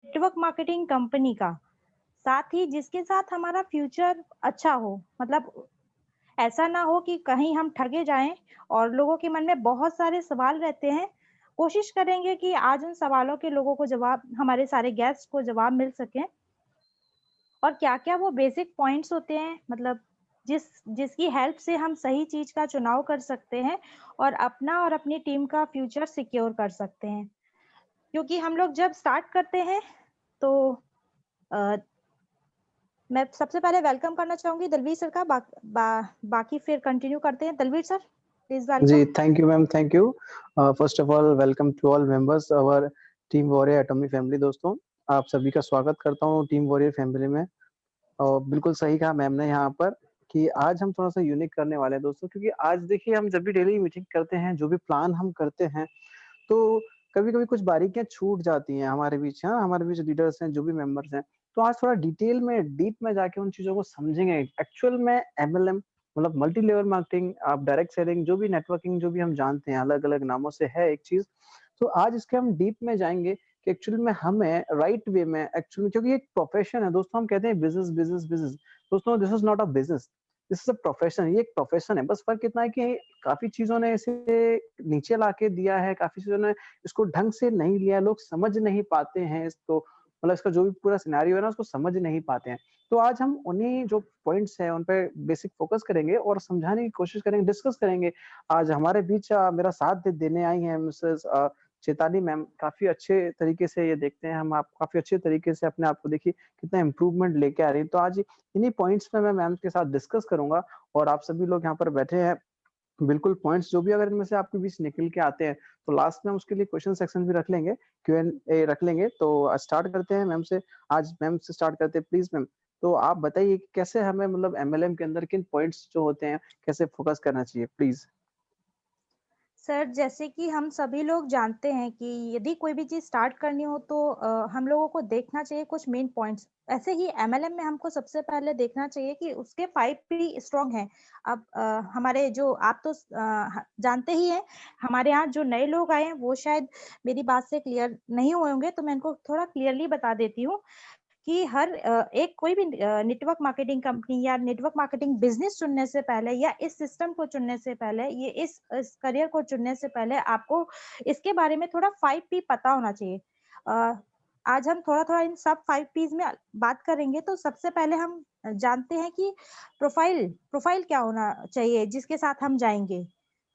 Network marketing company का, साथ ही जिसके साथ हमारा फ्यूचर अच्छा हो। मतलब ऐसा ना हो कि कहीं हम ठगे जाएँ और लोगों के मन में बहुत सारे सवाल रहते हैं। कोशिश करेंगे कि आज उन सवालों के लोगों को जवाब हमारे सारे गेस्ट को जवाब मिल सकें और क्या-क्या वो बेसिक पॉइंट्स होते हैं मतलब जिसकी हेल्प से हम सही चीज़ का चुनाव कर सकते हैं और अपना और अपनी टीम का फ्यूचर सिक्योर कर सकते हैं। क्योंकि हम लोग जब स्टार्ट करते हैं तो अ, मैं सबसे पहले वेलकम करना चाहूँगी दलवीर सर का बाकी फिर कंटिन्यू करते हैं। Dalvir sir, please welcome. जी, thank you ma'am, thank you. First of all welcome to all members our team warrior Atomy family दोस्तों, आप सभी का स्वागत करता हूँ टीम वॉरियर फैमिली में। और बिल्कुल सही कहा मैम ने यहाँ पर कि आज हम थोड़ा-सा यूनिक करने वाले हैं दोस्तों, क्योंकि आज देखिए हम जब भी डेली मीटिंग करते हैं, जो भी प्लान हम करते हैं, तो कभी-कभी कुछ बारीकियाँ छूट जाती हैं हमारे बीच, हाँ, हमारे बीच लीडर्स हैं, जो भी मेंबर्स हैं। तो आज थोड़ा डिटेल में, डीप में जाके उन चीज़ों को समझेंगे। एक्चुअल में एमएलएम मतलब मल्टी लेवल मार्केटिंग, आप डायरेक्ट सेलिंग, जो भी नेटवर्किंग जो भी हम जानते हैं, अलग-अलग नामों से है एक चीज़। तो आज इसके हम डीप में जाएँगे कि एक्चुअल में हमें राइट वे में एक्चुअल में, क्योंकि एक प्रोफेशन है दोस्तों, हम कहते हैं बिज़नेस, बिज़नेस, बिज़नेस। दोस्तों this is not a business, this is a profession. ये एक प्रोफेशन है। बस फ़र्क इतना है कि काफ़ी चीज़ों ने इसे नीचे लाके दिया है, काफ़ी चीज़ों ने इसको ढंग से नहीं लिया, लोग समझ नहीं पाते हैं इसको, मतलब इसका जो भी पूरा सिनेरियो है ना, उसको समझ नहीं पाते हैं। तो आज हम उन्हीं जो पॉइंट्स हैं, उन पे बेसिक फोकस करेंगे और समझाने की कोशिश करेंगे, डिस्कस करेंगे। आज हमारे बीच मेरा साथ देने आई हैं मिसेज़ चैताली मैम, काफ़ी अच्छे तरीके से ये देखते हैं हम, आप काफ़ी अच्छे तरीके से अपने आप को देखिए कितना इम्प्रूवमेंट लेके आ रही हैं। तो आज इन्हीं पॉइंट्स पे मैं मैम के साथ डिस्कस करूँगा और आप सभी लोग यहाँ पर बैठे हैं, बिल्कुल पॉइंट्स जो भी अगर इनमें से आपके बीच निकल के आते हैं, तो लास्ट में हम उसके लिए क्वेश्चन सेक्शन भी रख लेंगे, क्यू-एंड-ए रख लेंगे। तो स्टार्ट करते हैं मैम से, आज मैम से स्टार्ट करते हैं प्लीज़ मैम। तो आप बताइए कि कैसे हमें मतलब एमएलएम के अंदर किन पॉइंट्स जो होते हैं, कैसे फोकस करना चाहिए प्लीज़? सर, जैसे कि हम सभी लोग जानते हैं कि यदि कोई भी चीज़ स्टार्ट करनी हो तो हम लोगों को देखना चाहिए कुछ मेन पॉइंट्स। ऐसे ही एमएलएम में हमको सबसे पहले देखना चाहिए कि उसके 5 पी स्ट्रॉन्ग हैं। अब हमारे जो आप तो जानते ही हैं, हमारे यहाँ जो नए लोग आए हैं वो शायद मेरी बात से क्लियर नहीं हुए होंगे, तो मैं इनको थोड़ा क्लियरली बता देती हूँ। कि हर एक कोई भी नेटवर्क मार्केटिंग कंपनी या नेटवर्क मार्केटिंग बिजनेस चुनने से पहले या इस सिस्टम को चुनने से पहले ये इस करियर को चुनने से पहले आपको इसके बारे में थोड़ा 5 पी पता होना चाहिए। अ, आज हम थोड़ा-थोड़ा इन सब 5 पीज़ में बात करेंगे तो सबसे पहले हम जानते हैं कि प्रोफाइल प्रोफाइल क्या होना चाहिए जिसके साथ हम जाएँगे।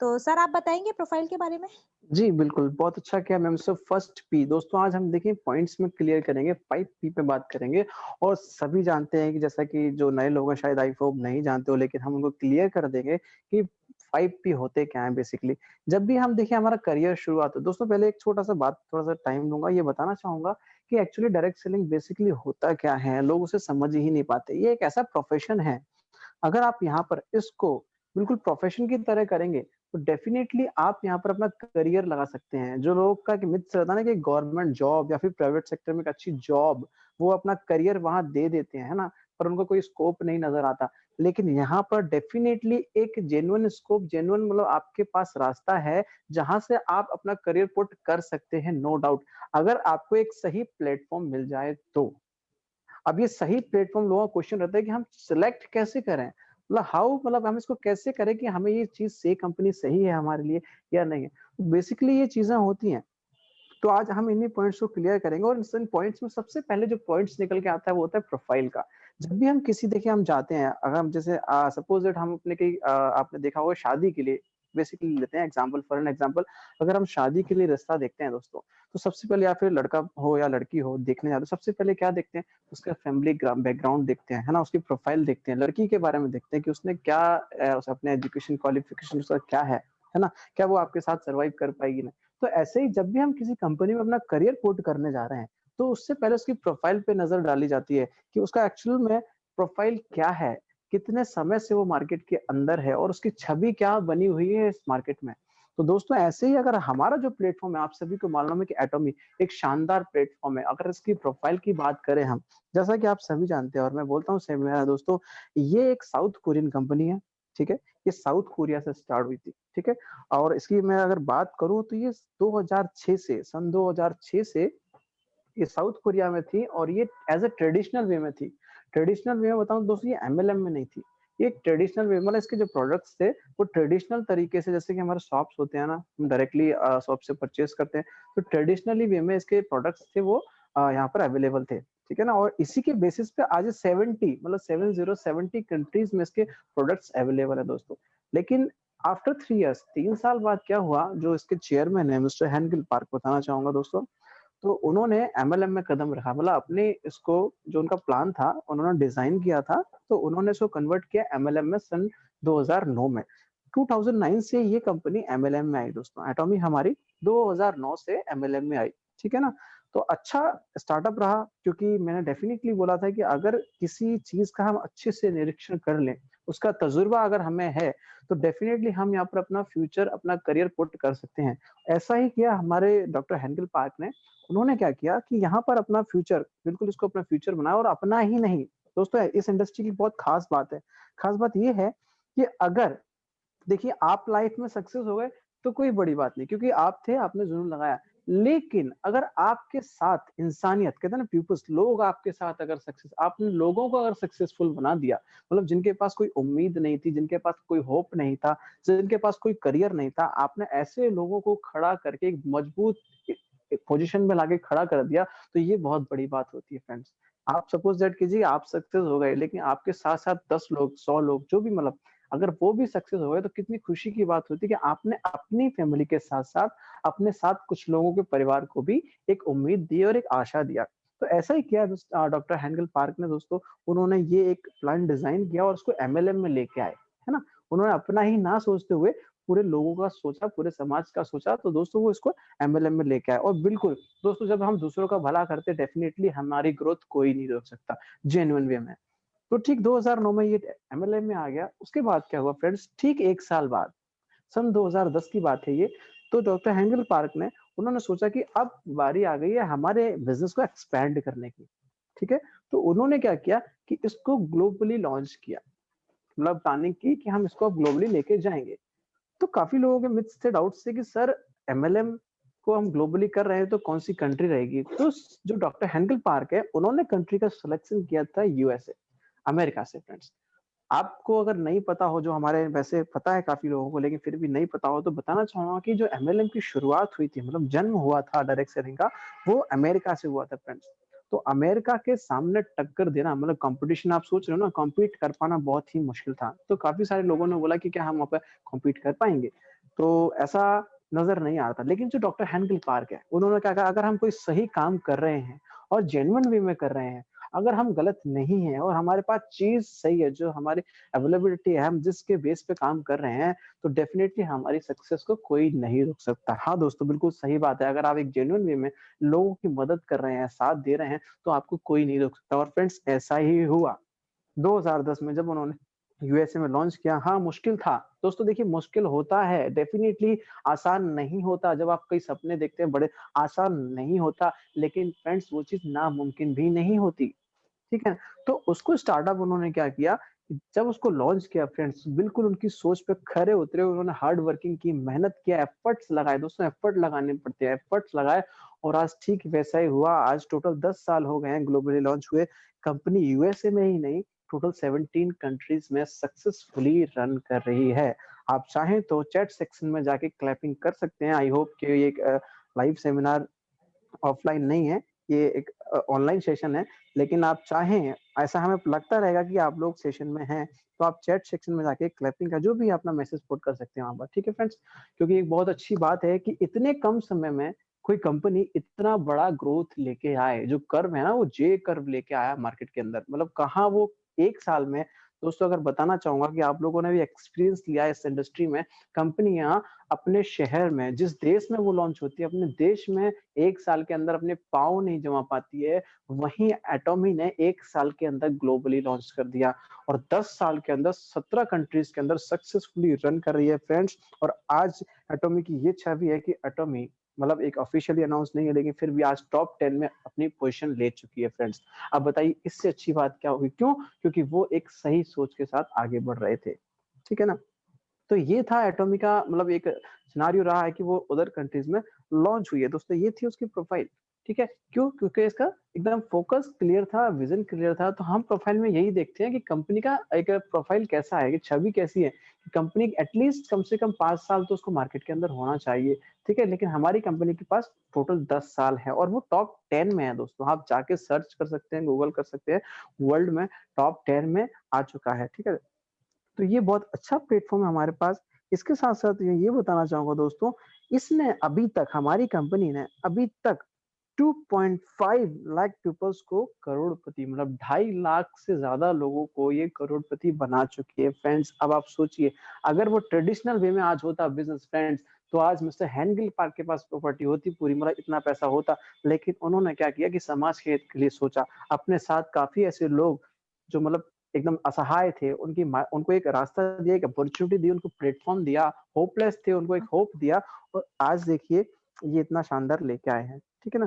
तो सर आप बताएँगे प्रोफाइल के बारे में? जी, बिल्कुल, बहुत अच्छा किया मैम। सो फर्स्ट पी दोस्तों, आज हम देखिए पॉइंट्स में क्लियर करेंगे, 5 पी पे बात करेंगे और सभी जानते हैं कि जैसा कि जो नए लोग हैं शायद आई होप नहीं जानते हो, लेकिन हम उनको क्लियर कर देंगे कि 5 पी होते क्या हैं बेसिकली। जब भी हम देखिए हमारा करियर शुरुआत हो, दोस्तों पहले एक छोटा-सा बात, थोड़ा-सा टाइम लूँगा, ये बताना चाहूँगा कि एक्चुअली डायरेक्ट सेलिंग बेसिकली होता क्या है? लोग उसे समझ ही नहीं पाते। ये एक ऐसा प्रोफेशन है, अगर आप यहाँ पर इसको बिल्कुल प्रोफेशन की तरह करेंगे, तो डेफ़िनेटली आप यहाँ पर अपना करियर लगा सकते हैं। जो लोग का कि मिथ रहता है ना कि गवर्नमेंट जॉब या फिर प्राइवेट सेक्टर में एक अच्छी जॉब, वो अपना करियर वहाँ दे देते हैं, है ना? पर उनको कोई स्कोप नहीं नज़र आता। लेकिन यहाँ पर डेफ़िनेटली एक जेन्युइन स्कोप, जेन्युइन मतलब आपके पास रास्ता है, जहाँ से आप अपना करियर पुट कर सकते हैं, नो डाउट। अगर आपको एक सही प्लेटफ़ॉर्म मिल जाए तो। अब ये सही प्लेटफ़ॉर्म, लोगों का क्वेश्चन रहता है कि हम सिलेक्ट कैसे करें? मतलब हाउ, मतलब हम इसको कैसे करें कि हमें ये चीज़ कंपनी सही है हमारे लिए या नहीं है? बेसिकली ये चीज़ें होती हैं। तो आज हम इन्हीं पॉइंट्स को क्लियर करेंगे और इन पॉइंट्स में सबसे पहले जो पॉइंट्स निकल के आता है वो होता है प्रोफाइल का। जब भी हम किसी देखिए हम जाते हैं, अगर हम जैसे सपोज़ दैट हम अपने कहीं आपने देखा होगा शादी के लिए बेसिकली लेते हैं एग्जांपल, फॉर एन एग्जांपल, अगर हम शादी के लिए रिश्ता देखते हैं दोस्तों, तो सबसे पहले या फिर लड़का हो या लड़की हो देखने जाते हैं, सबसे पहले क्या देखते हैं? उसका फैमिली बैकग्राउंड देखते हैं, है ना? उसकी प्रोफाइल देखते हैं, लड़की के बारे में देखते हैं कि उसने क्या उस अपने एजुकेशन क्वालिफिकेशन उसका क्या है ना? क्या वो आपके साथ सर्वाइव कर पाएगी ना? तो ऐसे ही जब भी हम किसी कंपनी में अपना करियर पुट करने जा रहे हैं, तो उससे पहले उसकी प्रोफाइल पे नज़र डाली जाती है कि उसका एक्चुअल में प्रोफाइल क्या है? कितने समय से वो मार्केट के अंदर है और उसकी छवि क्या बनी हुई है इस मार्केट में। तो दोस्तों ऐसे ही अगर हमारा जो प्लेटफ़ॉर्म है, आप सभी को मालूम है कि एटॉमी एक शानदार प्लेटफ़ॉर्म है। अगर इसकी प्रोफाइल की बात करें हम, जैसा कि आप सभी जानते हैं और मैं बोलता हूँ सेम दोस्तों, ये एक साउथ कोरियन कंपनी है, ठीक है? ये साउथ कोरिया से स्टार्ट हुई थी, ठीक है? और इसकी मैं अगर बात करूँ तो ये 2006 से सन 2006 से ये साउथ कोरिया में थी और ये एज़ अ ट्रेडिशनल वे में थी। ट्रेडिशनल वे में बताऊँ दोस्तों, ये एमएलएम में नहीं थी। ये एक ट्रेडिशनल वे मतलब इसके जो प्रोडक्ट्स थे वो ट्रेडिशनल तरीके से, जैसे कि हमारे शॉप्स होते हैं ना, हम डायरेक्टली शॉप से परचेज़ करते हैं, तो ट्रेडिशनली वे में इसके प्रोडक्ट्स थे वो यहाँ पर अवेलेबल थे। ठीक है ना? और इसी के बेसिस पे आज 70 मतलब 70 कंट्रीज़ में इसके प्रोडक्ट्स अवेलेबल है दोस्तों। लेकिन आफ्टर 3 इयर्स 3 साल बाद क्या हुआ, जो इसके चेयरमैन है मिस्टर हेनगेल पार्क, बताना चाहूँगा दोस्तों, तो उन्होंने एमएलएम में कदम रखा। मतलब अपने इसको, जो उनका प्लान था, उन्होंने डिज़ाइन किया था, तो उन्होंने इसको कन्वर्ट किया एमएलएम में सन 2009 में। 2009 से ये कंपनी एमएलएम में आई दोस्तों। एटॉमी हमारी 2009 से एमएलएम में आई, ठीक है ना? तो अच्छा स्टार्टअप रहा, क्योंकि मैंने डेफिनिटली बोला था कि अगर किसी चीज़ का हम अच्छे से निरीक्षण कर लें, उसका तजुर्बा अगर हमें है, तो डेफिनिटली हम यहाँ पर अपना फ्यूचर, अपना करियर पुट कर सकते हैं। ऐसा ही किया हमारे डॉक्टर हेनगेल पार्क ने। उन्होंने क्या किया कि यहाँ पर अपना फ्यूचर, बिल्कुल इसको अपना फ्यूचर बनाया, और अपना ही नहीं दोस्तों, इस इंडस्ट्री की बहुत खास बात है। खास बात ये है कि अगर देखिए आप लाइफ में सक्सेस हो गए तो कोई बड़ी बात नहीं, क्योंकि आप थे, आपने जुनून लगाया। लेकिन अगर आपके साथ इंसानियत, कहते हैं ना पीपल्स, लोग आपके साथ अगर सक्सेस, आपने लोगों को अगर सक्सेसफुल बना दिया, मतलब जिनके पास कोई उम्मीद नहीं थी, जिनके पास कोई होप नहीं था, जिनके पास कोई करियर नहीं था, आपने ऐसे लोगों को खड़ा करके एक मजबूत एक पोजीशन में लाके खड़ा कर दिया, तो ये बहुत बड़ी बात होती है फ्रेंड्स। आप सपोज दैट कीजिए आप सक्सेस हो गए, लेकिन आपके साथ-साथ 10 लोग, 100 लोग, जो भी, मतलब अगर वो भी सक्सेस हो गए, तो कितनी खुशी की बात होती है कि आपने अपनी फैमिली के साथ-साथ अपने साथ कुछ लोगों के परिवार को भी एक उम्मीद दी और एक आशा दिया। तो ऐसा ही किया डॉक्टर हेनगेल पार्क ने दोस्तों। उन्होंने ये एक प्लान डिज़ाइन किया और उसको एमएलएम में लेके आए, है ना? उन्होंने अपना ही ना सोचते हुए पूरे लोगों का सोचा, पूरे समाज का सोचा, तो दोस्तों वो इसको एमएलएम में लेके आए। और बिल्कुल दोस्तों, जब हम दूसरों का भला करते हैं, डेफिनिटली हमारी ग्रोथ कोई नहीं रोक सकता, जेन्युइन वे में। तो ठीक 2009 में ये एमएलएम में आ गया। उसके बाद क्या हुआ फ्रेंड्स, ठीक 1 साल बाद, सन 2010 की बात है ये, तो डॉक्टर हेंगल पार्क ने, उन्होंने सोचा कि अब बारी आ गई है हमारे बिज़नेस को एक्सपैंड करने की, ठीक है? तो उन्होंने क्या किया कि इसको ग्लोबली लॉन्च किया। मतलब प्लानिंग की कि हम इसको अब ग्लोबली लेके जाएँगे। तो काफ़ी लोगों के मिथ्स थे, डाउट्स थे कि सर एमएलएम को हम ग्लोबली कर रहे हैं तो कौन-सी कंट्री रहेगी? तो जो डॉक्टर हेंगल पार्क है, उन्होंने कंट्री का सिलेक्शन किया था यूएसए, अमेरिका से फ्रेंड्स। आपको अगर नहीं पता हो, जो हमारे वैसे पता है काफ़ी लोगों को, लेकिन फिर भी नहीं पता हो, तो बताना चाहूँगा कि जो एमएलएम की शुरुआत हुई थी, मतलब जन्म हुआ था डायरेक्ट सेलिंग का, वो अमेरिका से हुआ था फ्रेंड्स। तो अमेरिका के सामने टक्कर देना, मतलब कॉम्पिटिशन, आप सोच रहे हो ना, कॉम्पीट कर पाना बहुत ही मुश्किल था। तो काफ़ी सारे लोगों ने बोला कि क्या हम वहाँ पे कॉम्पीट कर पाएँगे? तो ऐसा नज़र नहीं आ रहा था। लेकिन जो डॉक्टर हेनगेल पार्क है, उन्होंने क्या कहा, अगर हम कोई सही काम कर रहे हैं और जेन्युइन वे में कर रहे हैं, अगर हम गलत नहीं हैं और हमारे पास चीज़ सही है, जो हमारी अवेलेबिलिटी है, हम जिसके बेस पे काम कर रहे हैं, तो डेफ़िनिटली हमारी सक्सेस को कोई नहीं रोक सकता। हाँ दोस्तों, बिल्कुल सही बात है। अगर आप एक जेन्युइन वे में लोगों की मदद कर रहे हैं, साथ दे रहे हैं, तो आपको कोई नहीं रोक सकता। और फ्रेंड्स, ऐसा ही हुआ। 2010 में जब उन्होंने यूएसए में लॉन्च किया, हाँ, मुश्किल था। दोस्तों देखिए, मुश्किल होता है, डेफ़िनिटली आसान नहीं होता। जब आप कई सपने देखते हैं बड़े, आसान नहीं होता, लेकिन फ्रेंड्स वो चीज़ नामुमकिन भी नहीं होती। ठीक है? तो उसको स्टार्टअप उन्होंने क्या किया, जब उसको लॉन्च किया फ्रेंड्स, बिल्कुल उनकी सोच पे खरे उतरे, उन्होंने हार्ड वर्किंग की, मेहनत किया, एफर्ट्स लगाए दोस्तों, एफर्ट लगाने पड़ते हैं, एफर्ट्स लगाए, और आज ठीक वैसा ही हुआ। आज टोटल 10 साल हो गए हैं ग्लोबली लॉन्च हुए। कंपनी यूएसए में ही नहीं, टोटल 17 कंट्रीज़ में सक्सेसफुली रन कर रही है। आप चाहें तो चैट सेक्शन में जाके क्लैपिंग कर सकते हैं। आई होप कि ये एक लाइव सेमिनार ऑफलाइन नहीं है, ये एक ऑनलाइन सेशन है, लेकिन आप चाहें, ऐसा हमें लगता रहेगा कि आप लोग सेशन में हैं, तो आप चैट सेक्शन में जाके क्लैपिंग का जो भी है अपना मैसेज पुट कर सकते हैं वहाँ पर, ठीक है फ्रेंड्स? क्योंकि एक बहुत अच्छी बात है कि इतने कम समय में कोई कंपनी इतना बड़ा ग्रोथ लेके आए, जो कर्व है ना, वो जे कर्व लेके आया मार्केट के अंदर, मतलब कहाँ वो 1 साल में, दोस्तों अगर बताना चाहूँगा कि आप लोगों ने भी एक्सपीरियंस लिया है इस इंडस्ट्री में, कंपनियाँ अपने शहर में, जिस देश में वो लॉन्च होती है, अपने देश में 1 साल के अंदर अपने पाँव नहीं जमा पाती है, वहीं एटॉमी ने 1 साल के अंदर ग्लोबली लॉन्च कर दिया और 10 साल के अंदर 17 कंट्रीज़ के अंदर सक्सेसफुली रन कर रही है फ्रेंड्स। और आज एटॉमी की ये छवि है कि एटॉमी, मतलब एक ऑफिशियली अनाउंस नहीं है, लेकिन फिर भी आज टॉप 10 में अपनी पोज़ीशन ले चुकी है फ्रेंड्स। अब बताइए इससे अच्छी बात क्या होगी? क्यों? क्योंकि वो एक सही सोच के साथ आगे बढ़ रहे थे। ठीक है ना? तो ये था एटॉमी का, मतलब एक सिनेरियो रहा है कि वो अदर कंट्रीज़ में लॉन्च हुई है। दोस्तों ये थी उसकी प्रोफाइल। ठीक है? क्यों? क्योंकि इसका एकदम फ़ोकस क्लियर था, विज़न क्लियर था, तो हम प्रोफ़ाइल में यही देखते हैं कि कंपनी का एक प्रोफ़ाइल कैसा है, कि छवि कैसी है, कि कंपनी एटलीस्ट कम से कम 5 साल तो उसको मार्केट के अंदर होना चाहिए, ठीक है? लेकिन हमारी कंपनी के पास टोटल 10 साल है और वो टॉप 10 में है दोस्तों। आप जाके सर्च कर सकते हैं, गूगल कर सकते हैं, वर्ल्ड में टॉप 10 में आ चुका है, ठीक है? तो ये बहुत अच्छा प्लेटफ़ॉर्म है हमारे पास। इसके साथ-साथ ये बताना चाहूँगा दोस्तों, इसने अभी तक हमारी कंपनी ने अभी तक 2.5 लाख पीपल्स को करोड़पति मतलब 2.5 लाख से ज़्यादा लोगों को ये करोड़पति बना चुकी है। फ्रेंड्स, अब आप सोचिए, अगर वो ट्रेडिशनल वे में आज होता बिज़नेस फ्रेंड्स, तो आज मिस्टर हेनगिल पार्क के पास प्रॉपर्टी होती पूरी, मतलब इतना पैसा होता। लेकिन उन्होंने क्या किया कि समाज के हित के लिए सोचा। अपने साथ काफ़ी ऐसे लोग जो मतलब एकदम असहाय थे, उनको एक रास्ता दिया, एक अपॉर्च्युनिटी दी, उनको प्लेटफ़ॉर्म दिया, होपलेस थे, उनको एक होप दिया और आज देखिए ये इतना शानदार लेके आए हैं। ठीक है ना?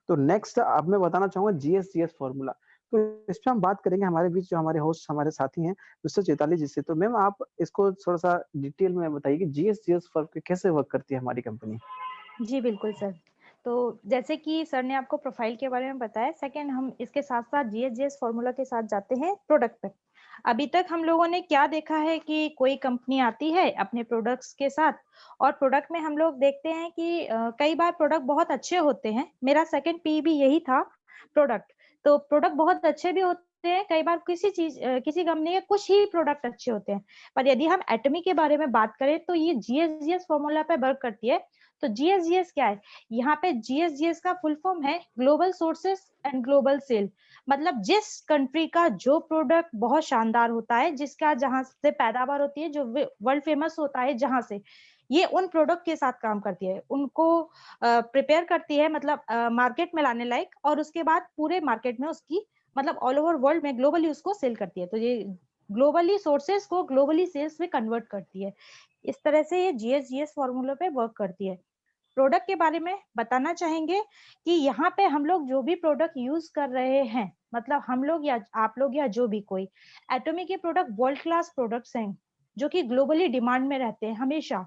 तो नेक्स्ट अब मैं बताना चाहूँगा जीएस-जीएस फ़ॉर्मूला। तो इस पे हम बात करेंगे, हमारे बीच जो हमारे होस्ट हमारे साथी हैं, मिस्टर चैताली जी से। तो मैम आप इसको थोड़ा-सा डिटेल में बताइए कि जीएस-जीएस फ़र्म कैसे वर्क करती है हमारी कंपनी? जी, बिल्कुल सर। तो जैसे कि सर ने आपको प्रोफ़ाइल के बारे में बताया, सेकंड हम इसके साथ-साथ जीएस-जीएस फ़ॉर्मूला के साथ जाते हैं प्रोडक्ट पे। अभी तक हम लोगों ने क्या देखा है कि कोई कंपनी आती है अपने प्रोडक्ट्स के साथ और प्रोडक्ट में हम लोग देखते हैं कि कई बार प्रोडक्ट बहुत अच्छे होते हैं। मेरा सेकंड पी भी यही था, प्रोडक्ट। तो प्रोडक्ट बहुत अच्छे भी होते हैं, कई बार किसी कंपनी के कुछ ही प्रोडक्ट अच्छे होते हैं। पर यदि हम एटमी के बारे में बात करें तो ये जीएस-जीएस फ़ॉर्मूला पे वर्क करती है। तो जीएस-जीएस क्या है? यहाँ पे जीएस-जीएस का फुल फॉर्म है global sources and global sale. मतलब जिस कंट्री का जो प्रोडक्ट बहुत शानदार होता है, जिसका जहाँ से पैदावार होती है, जो वर्ल्ड फेमस होता है जहाँ से, ये उन प्रोडक्ट के साथ काम करती है। उनको प्रिपेयर करती है मतलब मार्केट में लाने लायक और उसके बाद पूरे मार्केट में उसकी मतलब ऑल ओवर वर्ल्ड में ग्लोबली उसको सेल करती है। तो ये ग्लोबली सोर्सेस को ग्लोबली सेल्स में कन्वर्ट करती है। इस तरह से ये जीएस-जीएस फ़ॉर्मूला पे वर्क करती है। प्रोडक्ट के बारे में बताना चाहेंगे कि यहाँ पे हम लोग जो भी प्रोडक्ट यूज़ कर रहे हैं, मतलब हम लोग या आप लोग या जो भी कोई, एटॉमी के प्रोडक्ट वर्ल्ड क्लास प्रोडक्ट्स हैं, जो कि ग्लोबली डिमांड में रहते हैं हमेशा।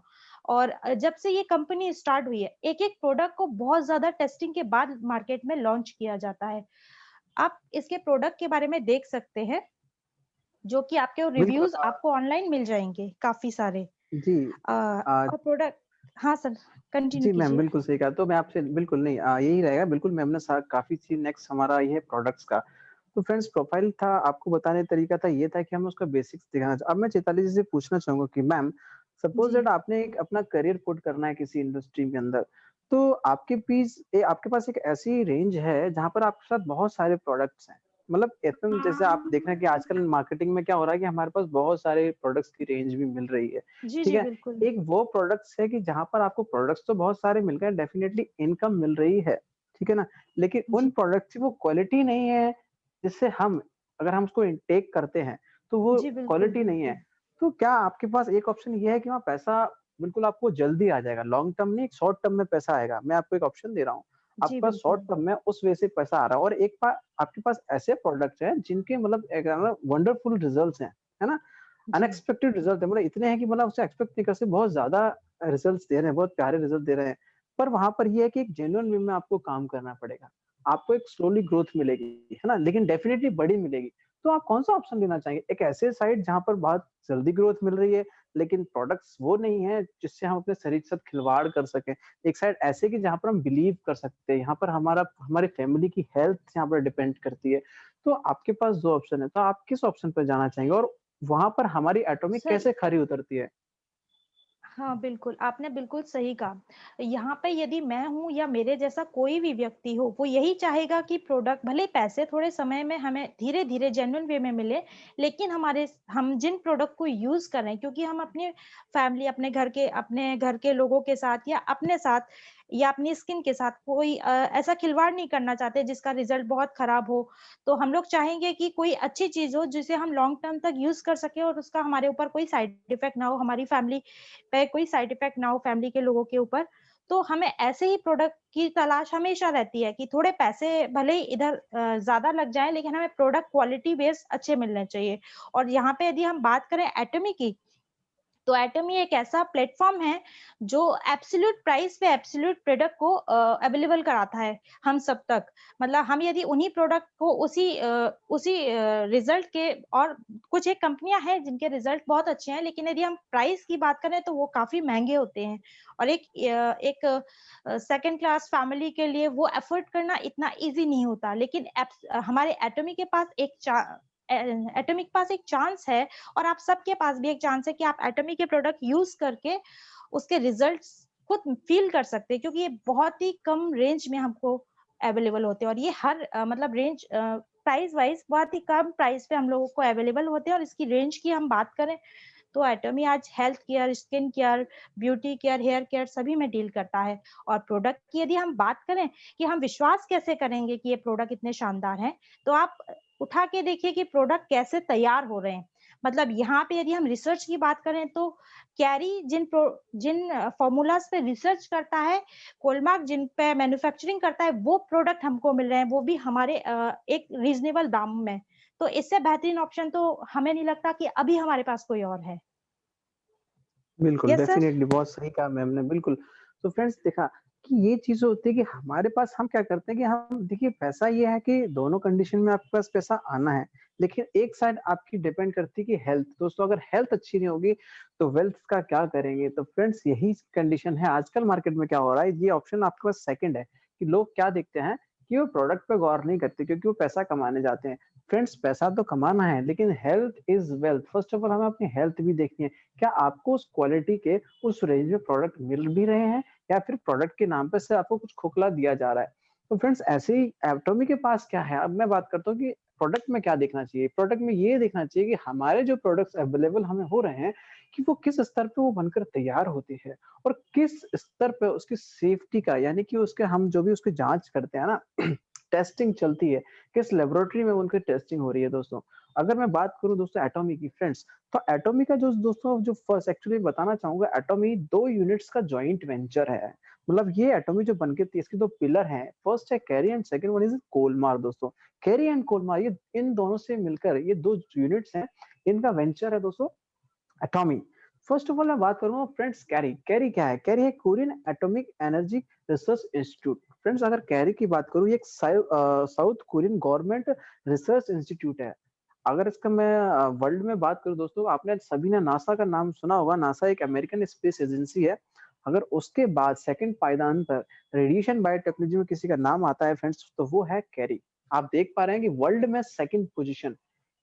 और जब से ये कंपनी स्टार्ट हुई है, एक-एक प्रोडक्ट को बहुत ज़्यादा टेस्टिंग के बाद मार्केट में लॉन्च किया जाता है। आप इसके प्रोडक्ट के बारे में देख सकते हैं, जो कि आपके बिल्कुल रिव्यूज़ आपको ऑनलाइन मिल जाएँगे काफ़ी सारे। जी। अ, और प्रोडक्ट हाँ सर, कंटिन्यू जी मैम, कीजिए। बिल्कुल सही कहा। तो मैं आपसे बिल्कुल नहीं यही रहेगा बिल्कुल मैम ने काफ़ी चीज़ नेक्स्ट हमारा ये है प्रोडक्ट्स का। तो फ्रेंड्स प्रोफाइल था, आपको बताने का तरीका था ये था कि हमें उसका बेसिक्स दिखाना अब मैं चैताली जी से पूछना चाहूँगा कि मैम सपोज़ जी। दैट आपने एक अपना करियर पुट करना है किसी इंडस्ट्री के अंदर, तो आपके पास एक ऐसी रेंज है जहाँ पर आपके साथ बहुत सारे प्रोडक्ट्स हैं। मतलब एकदम जैसे आप देख रहे हैं कि आजकल मार्केटिंग में क्या हो रहा है कि हमारे पास बहुत सारे प्रोडक्ट्स की रेंज भी मिल रही है, जी, ठीक जी, है? बिल्कुल। एक वो प्रोडक्ट्स है कि जहाँ पर आपको प्रोडक्ट्स तो बहुत सारे मिल गए, डेफिनिटली इनकम मिल रही है, ठीक है ना? लेकिन उन जी, प्रोडक्ट्स की वो क्वालिटी नहीं है, जिससे अगर हम उसको इनटेक करते हैं, तो वो जी, बिल्कुल, क्वालिटी नहीं है। बिल्कुल। तो क्या आपके पास एक ऑप्शन ये है कि वहाँ पैसा बिल्कुल आपको जल्दी आ जाएगा, लॉन्ग टर्म नहीं, शॉर्ट टर्म में पैसा आएगा। मैं आपको एक ऑप्शन दे रहा हूँ, जी, आपके पास शॉर्ट बिल्कुल। टर्म में उस वे से पैसा आ रहा है और आपके पास ऐसे प्रोडक्ट्स हैं जिनके मतलब एक वंडरफुल रिजल्ट्स हैं, है ना? जी, अनएक्सपेक्टेड रिजल्ट है, मतलब इतने हैं कि मतलब उससे एक्सपेक्ट नहीं कर सकते, बहुत ज़्यादा रिजल्ट्स दे रहे हैं, बहुत प्यारे रिजल्ट दे रहे हैं। पर वहाँ पर ये है कि एक जेन्युइन वे में आपको काम करना पड़ेगा। आपको एक स्लोली ग्रोथ मिलेगी, है ना? लेकिन डेफिनिटली बड़ी मिलेगी। तो आप कौन-सा ऑप्शन लेना चाहेंगे? एक ऐसे साइड जहाँ पर बहुत जल्दी ग्रोथ मिल रही है, लेकिन प्रोडक्ट्स वो नहीं है जिससे हम अपने शरीर के साथ खिलवाड़ कर सकें। एक साइड ऐसे कि जहाँ पर हम बिलीव कर सकते हैं, यहाँ पर हमारी फैमिली की हेल्थ यहाँ पर डिपेंड करती है। तो आपके पास 2 ऑप्शन है, तो आप किस ऑप्शन पे जाना चाहेंगे? और वहाँ पर हमारी एटॉमिक सर कैसे खरी उतरती है? हाँ, बिल्कुल, आपने बिल्कुल सही कहा। यहाँ पे यदि मैं हूँ या मेरे जैसा कोई भी व्यक्ति हो, वो यही चाहेगा कि प्रोडक्ट भले पैसे थोड़े समय में हमें धीरे-धीरे जेन्युइन वे में मिले, लेकिन हम जिन प्रोडक्ट को यूज़ कर रहे हैं क्योंकि हम अपनी फैमिली, अपने घर के लोगों के साथ या अपने साथ या अपनी स्किन के साथ कोई ऐसा खिलवाड़ नहीं करना चाहते जिसका रिज़ल्ट बहुत खराब हो। तो हम लोग चाहेंगे कि कोई अच्छी चीज़ हो जिसे हम लॉन्ग टर्म तक यूज़ कर सकें और उसका हमारे ऊपर कोई साइड इफ़ेक्ट ना हो, हमारी फैमिली पे कोई साइड इफेक्ट ना हो फैमिली के लोगों के ऊपर, तो हमें ऐसे ही प्रोडक्ट की तलाश हमेशा रहती है कि थोड़े पैसे भले ही इधर ज़्यादा लग जाएँ लेकिन हमें प्रोडक्ट क्वालिटी बेस्ड अच्छे मिलने चाहिए। और यहाँ पे यदि हम बात करें एटमी की, तो एटमी एक ऐसा प्लेटफ़ॉर्म है जो एब्सोल्यूट प्राइस पे एब्सोल्यूट प्रोडक्ट को अवेलेबल कराता है हम सब तक। मतलब हम यदि उन्हीं प्रोडक्ट को उसी रिज़ल्ट के, और कुछ एक कंपनियाँ हैं जिनके रिज़ल्ट बहुत अच्छे हैं, लेकिन यदि हम प्राइस की बात करें तो वो काफ़ी महँगे होते हैं। और एक सेकंड क्लास फैमिली के लिए वो अफ़ोर्ड करना इतना ईज़ी नहीं होता। लेकिन हमारे एटमी के पास एटमी के पास एक चांस है, और आप सबके पास भी एक चांस है कि आप एटमी के प्रोडक्ट यूज़ करके उसके रिज़ल्ट्स खुद फ़ील कर सकते हैं, क्योंकि ये बहुत ही कम रेंज में हमको अवेलेबल होते हैं, और ये मतलब प्राइस वाइज़ बहुत ही कम प्राइस पे हम लोगों को अवेलेबल होते हैं। और इसकी रेंज की हम बात करें तो एटमी आज health care, skin care, beauty care, hair care सभी में डील करता है। और प्रोडक्ट की यदि हम बात करें कि हम विश्वास कैसे करेंगे कि ये प्रोडक्ट इतने शानदार हैं, तो आप उठा के देखिए कि प्रोडक्ट कैसे तैयार हो रहे हैं। मतलब यहाँ पे यदि हम रिसर्च की बात करें तो कैरी जिन फ़ॉर्मूलाज़ पे रिसर्च करता है, कोलमार्क जिन पे मैन्युफैक्चरिंग करता है, वो प्रोडक्ट हमको मिल रहे हैं, वो भी हमारे एक रीज़नेबल दाम में। तो इससे बेहतरीन ऑप्शन तो हमें नहीं लगता कि अभी हमारे पास कोई और है। बिल्कुल, यस सर। डेफ़िनेटली बहुत सही कहा मैम ने, बिल्कुल। तो फ्रेंड्स देखा कि ये चीज़ होती है कि हमारे पास हम क्या करते हैं कि हम देखिए पैसा ये है कि दोनों कंडीशन में आपके पास पैसा आना है, लेकिन एक साइड आपकी डिपेंड करती है कि हेल्थ। दोस्तों अगर हेल्थ अच्छी नहीं होगी, तो वेल्थ का क्या करेंगे? तो फ्रेंड्स यही कंडीशन है आजकल मार्केट में क्या हो रहा है, ये ऑप्शन आपके पास सेकंड है कि लोग क्या देखते हैं कि वो प्रोडक्ट पे गौर नहीं करते क्योंकि वो पैसा कमाने जाते हैं। फ्रेंड्स पैसा तो कमाना है, लेकिन health is wealth. First of all हमें अपनी हेल्थ भी देखनी है। क्या आपको उस क्वालिटी के उस रेंज में प्रोडक्ट मिल भी रहे हैं या फिर प्रोडक्ट के नाम पे से आपको कुछ खोखला दिया जा रहा है। तो फ्रेंड्स ऐसे ही एटॉमी के पास क्या है, अब मैं बात करता हूँ कि प्रोडक्ट में क्या देखना चाहिए। प्रोडक्ट में ये देखना चाहिए कि हमारे जो प्रोडक्ट्स अवेलेबल हमें हो रहे हैं कि वो किस स्तर पे वो बनकर तैयार होते हैं और किस स्तर पे उसकी सेफ्टी का, यानी कि उसके हम जो भी उसकी जांच करते हैं ना टेस्टिंग चलती है, किस लेबोरेटरी में उनकी टेस्टिंग हो रही है दोस्तों। अगर मैं बात करूँ दोस्तों एटॉमी की फ्रेंड्स, तो एटॉमी का जो दोस्तों जो फर्स्ट एक्चुअली बताना चाहूँगा, एटॉमी 2 यूनिट्स का जॉइंट वेंचर है। मतलब ये एटॉमी जो बन के इसके 2 पिलर हैं, फर्स्ट है carry and second one is कोलमार दोस्तों। कैरी एंड कोलमार ये इन दोनों से मिलकर ये 2 यूनिट्स हैं, इनका वेंचर है दोस्तों एटॉमी। फर्स्ट ऑफ ऑल मैं बात करूँगा फ्रेंड्स कैरी। कैरी क्या है? कैरी है Korean atomic energy research institute. Friends अगर कैरी की बात करूँ, ये एक south Korean government research institute है। अगर इसका मैं वर्ल्ड में बात करूँ दोस्तों, आपने सभी ने नासा का नाम सुना होगा। नासा एक अमेरिकन स्पेस एजेंसी है। अगर उसके बाद सेकंड पायदान पर रेडिएशन बायोटेक्नोलॉजी में किसी का नाम आता है फ्रेंड्स, तो वो है कैरी। आप देख पा रहे हैं कि वर्ल्ड में सेकंड पोजीशन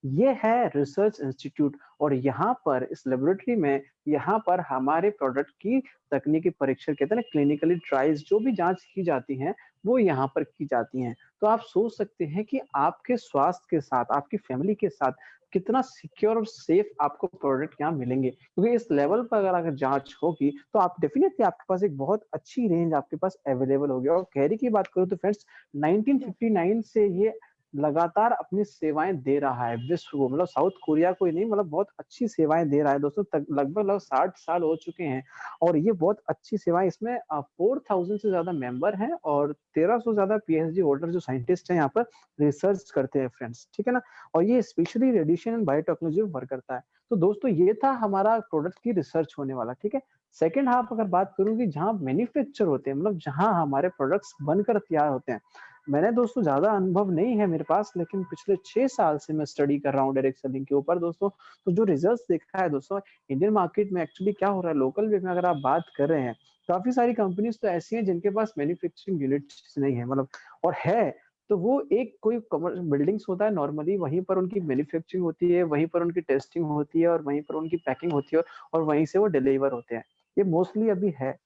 ये है रिसर्च इंस्टीट्यूट, और यहाँ पर इस लेबोरेटरी में यहाँ पर हमारे प्रोडक्ट की तकनीकी परीक्षण कहते हैं ना, क्लिनिकली ट्रायल्स जो भी जांच की जाती हैं वो यहाँ पर की जाती हैं। तो आप सोच सकते हैं कि आपके स्वास्थ्य के साथ, आपकी फैमिली के साथ कितना सिक्योर और सेफ आपको प्रोडक्ट यहाँ मिलेंगे, क्योंकि इस लेवल पर अगर जांच होगी तो आप डेफिनेटली आपके पास एक बहुत अच्छी रेंज आपके पास अवेलेबल होगी। और कैरी की बात करूँ तो फ्रेंड्स यस। 1959 से ये लगातार अपनी सेवाएं दे रहा है विश्व को, मतलब साउथ कोरिया को ही नहीं, मतलब बहुत अच्छी सेवाएं दे रहा है दोस्तों। तक लगभग 60 साल हो चुके हैं और ये बहुत अच्छी सेवाएं, इसमें 4000 से ज्यादा मेंबर हैं और 1300 से ज्यादा पीएचडी होल्डर जो साइंटिस्ट हैं यहाँ पर रिसर्च करते हैं फ्रेंड्स, ठीक है ना। और ये स्पेशली रेडिएशन एंड बायोटेक्नोलॉजी में वर्क करता है। तो दोस्तों ये था हमारा प्रोडक्ट की रिसर्च होने वाला, ठीक है। सेकेंड हाफ अगर बात करूँ कि जहाँ मैन्युफैक्चर होते हैं, मतलब जहाँ हमारे प्रोडक्ट्स बनकर तैयार होते हैं, मैंने दोस्तों ज़्यादा अनुभव नहीं है मेरे पास, लेकिन पिछले 6 साल से मैं स्टडी कर रहा हूँ डायरेक्ट सेलिंग के ऊपर दोस्तों। तो जो रिजल्ट्स देखा है दोस्तों, इंडियन मार्केट में एक्चुअली क्या हो रहा है, लोकल वे में अगर आप बात कर रहे हैं, काफ़ी सारी कंपनीज़ तो ऐसी हैं जिनके पास मैन्युफैक्चरिंग यूनिट्स नहीं है, मतलब और है, तो वो एक कोई कमर बिल्डिंग्स होता है नॉर्मली, वहीं पर उनकी मैन्युफैक्चरिंग होती है, वहीं पर उनकी टेस्टिंग होती है और वहीं पर उनकी पैकिंग होती है और वहीं से वो डिलीवर होते हैं। ये मोस्टली अभी है।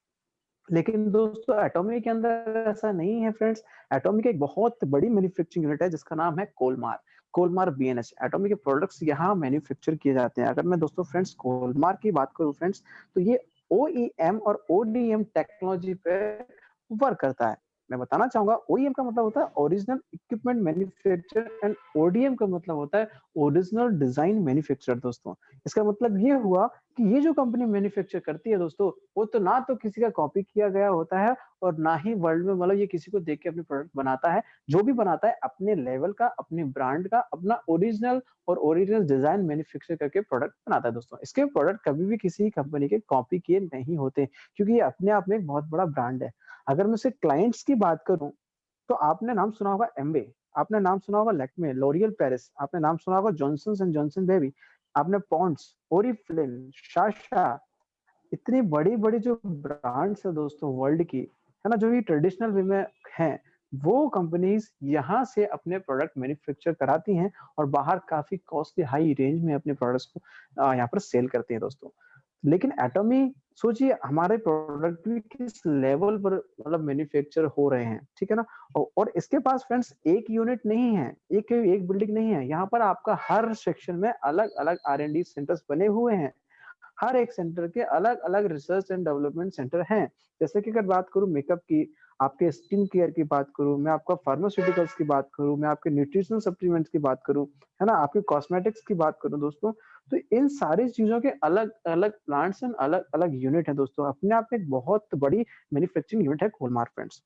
लेकिन दोस्तों एटॉमी के अंदर ऐसा नहीं है फ्रेंड्स। एटॉमी की एक बहुत बड़ी मैन्युफैक्चरिंग यूनिट है जिसका नाम है कोलमार। कोलमार बीएनएच एटॉमी के प्रोडक्ट्स यहाँ मैन्युफैक्चर किए जाते हैं। अगर मैं दोस्तों फ्रेंड्स कोलमार की बात करूँ फ्रेंड्स, तो ये ओईएम और ओडीएम टेक्नोलॉजी पे वर्क करता है। मैं बताना चाहूंगा, ओईएम का मतलब होता है original equipment manufacture and ODM का मतलब होता है ओरिजिनल डिजाइन मैन्युफैक्चर दोस्तों। इसका मतलब ये हुआ कि ये जो कंपनी मैन्युफैक्चर करती है दोस्तों, वो तो ना तो किसी का कॉपी किया गया होता है और ना ही वर्ल्ड में मतलब ये किसी को देख के अपने प्रोडक्ट बनाता है। जो भी बनाता है अपने लेवल का, अपने ब्रांड का, अपना ओरिजिनल डिज़ाइन मैन्युफैक्चर करके प्रोडक्ट बनाता है दोस्तों। इसके प्रोडक्ट कभी भी किसी कंपनी के कॉपी किए नहीं होते, क्योंकि ये अपने आप में एक बहुत बड़ा ब्रांड है। अगर मैं इसके क्लाइंट्स की बात करूँ, तो आपने नाम सुना होगा एम्वे, आपने नाम सुना होगा लैक्मे, लॉरियल पेरिस, आपने नाम सुना होगा जॉनसन्स एंड जॉनसन बेबी, आपने पॉन्ड्स, ओरिफ्लेम, साशा, इतनी बड़ी-बड़ी जो ब्रांड्स है दोस्तों वर्ल्ड की, है ना? जो ये ट्रेडिशनल वे में हैं, वो कंपनीज़ यहाँ से अपने प्रोडक्ट मैन्युफैक्चर कराती हैं और बाहर काफ़ी कॉस्टली हाई रेंज में अपने प्रोडक्ट्स को यहाँ पर सेल करती हैं दोस्तों। लेकिन एटॉमी सोचिए हमारे प्रोडक्ट भी किस लेवल पर मतलब मैन्युफैक्चर हो रहे हैं, ठीक है ना? और इसके पास फ्रेंड्स एक यूनिट नहीं है, एक बिल्डिंग नहीं है, यहाँ पर आपका हर सेक्शन में अलग-अलग R&D सेंटर्स बने हुए हैं। हर एक सेंटर के अलग-अलग रिसर्च एंड डेवलपमेंट सेंटर हैं। जैसे कि अगर बात करूँ मेकअप की, आपके स्किन केयर की बात करूँ, मैं आपका फार्मास्यूटिकल्स की बात करूँ, मैं आपके न्यूट्रिशनल सप्लीमेंट्स की बात करूँ, है ना? आपकी कॉस्मेटिक्स की बात करूँ दोस्तों, तो इन सारी चीज़ों के अलग-अलग प्लांट्स एंड अलग-अलग यूनिट हैं दोस्तों। अपने आप में एक बहुत बड़ी मैन्युफैक्चरिंग यूनिट है कोलमार फ्रेंड्स।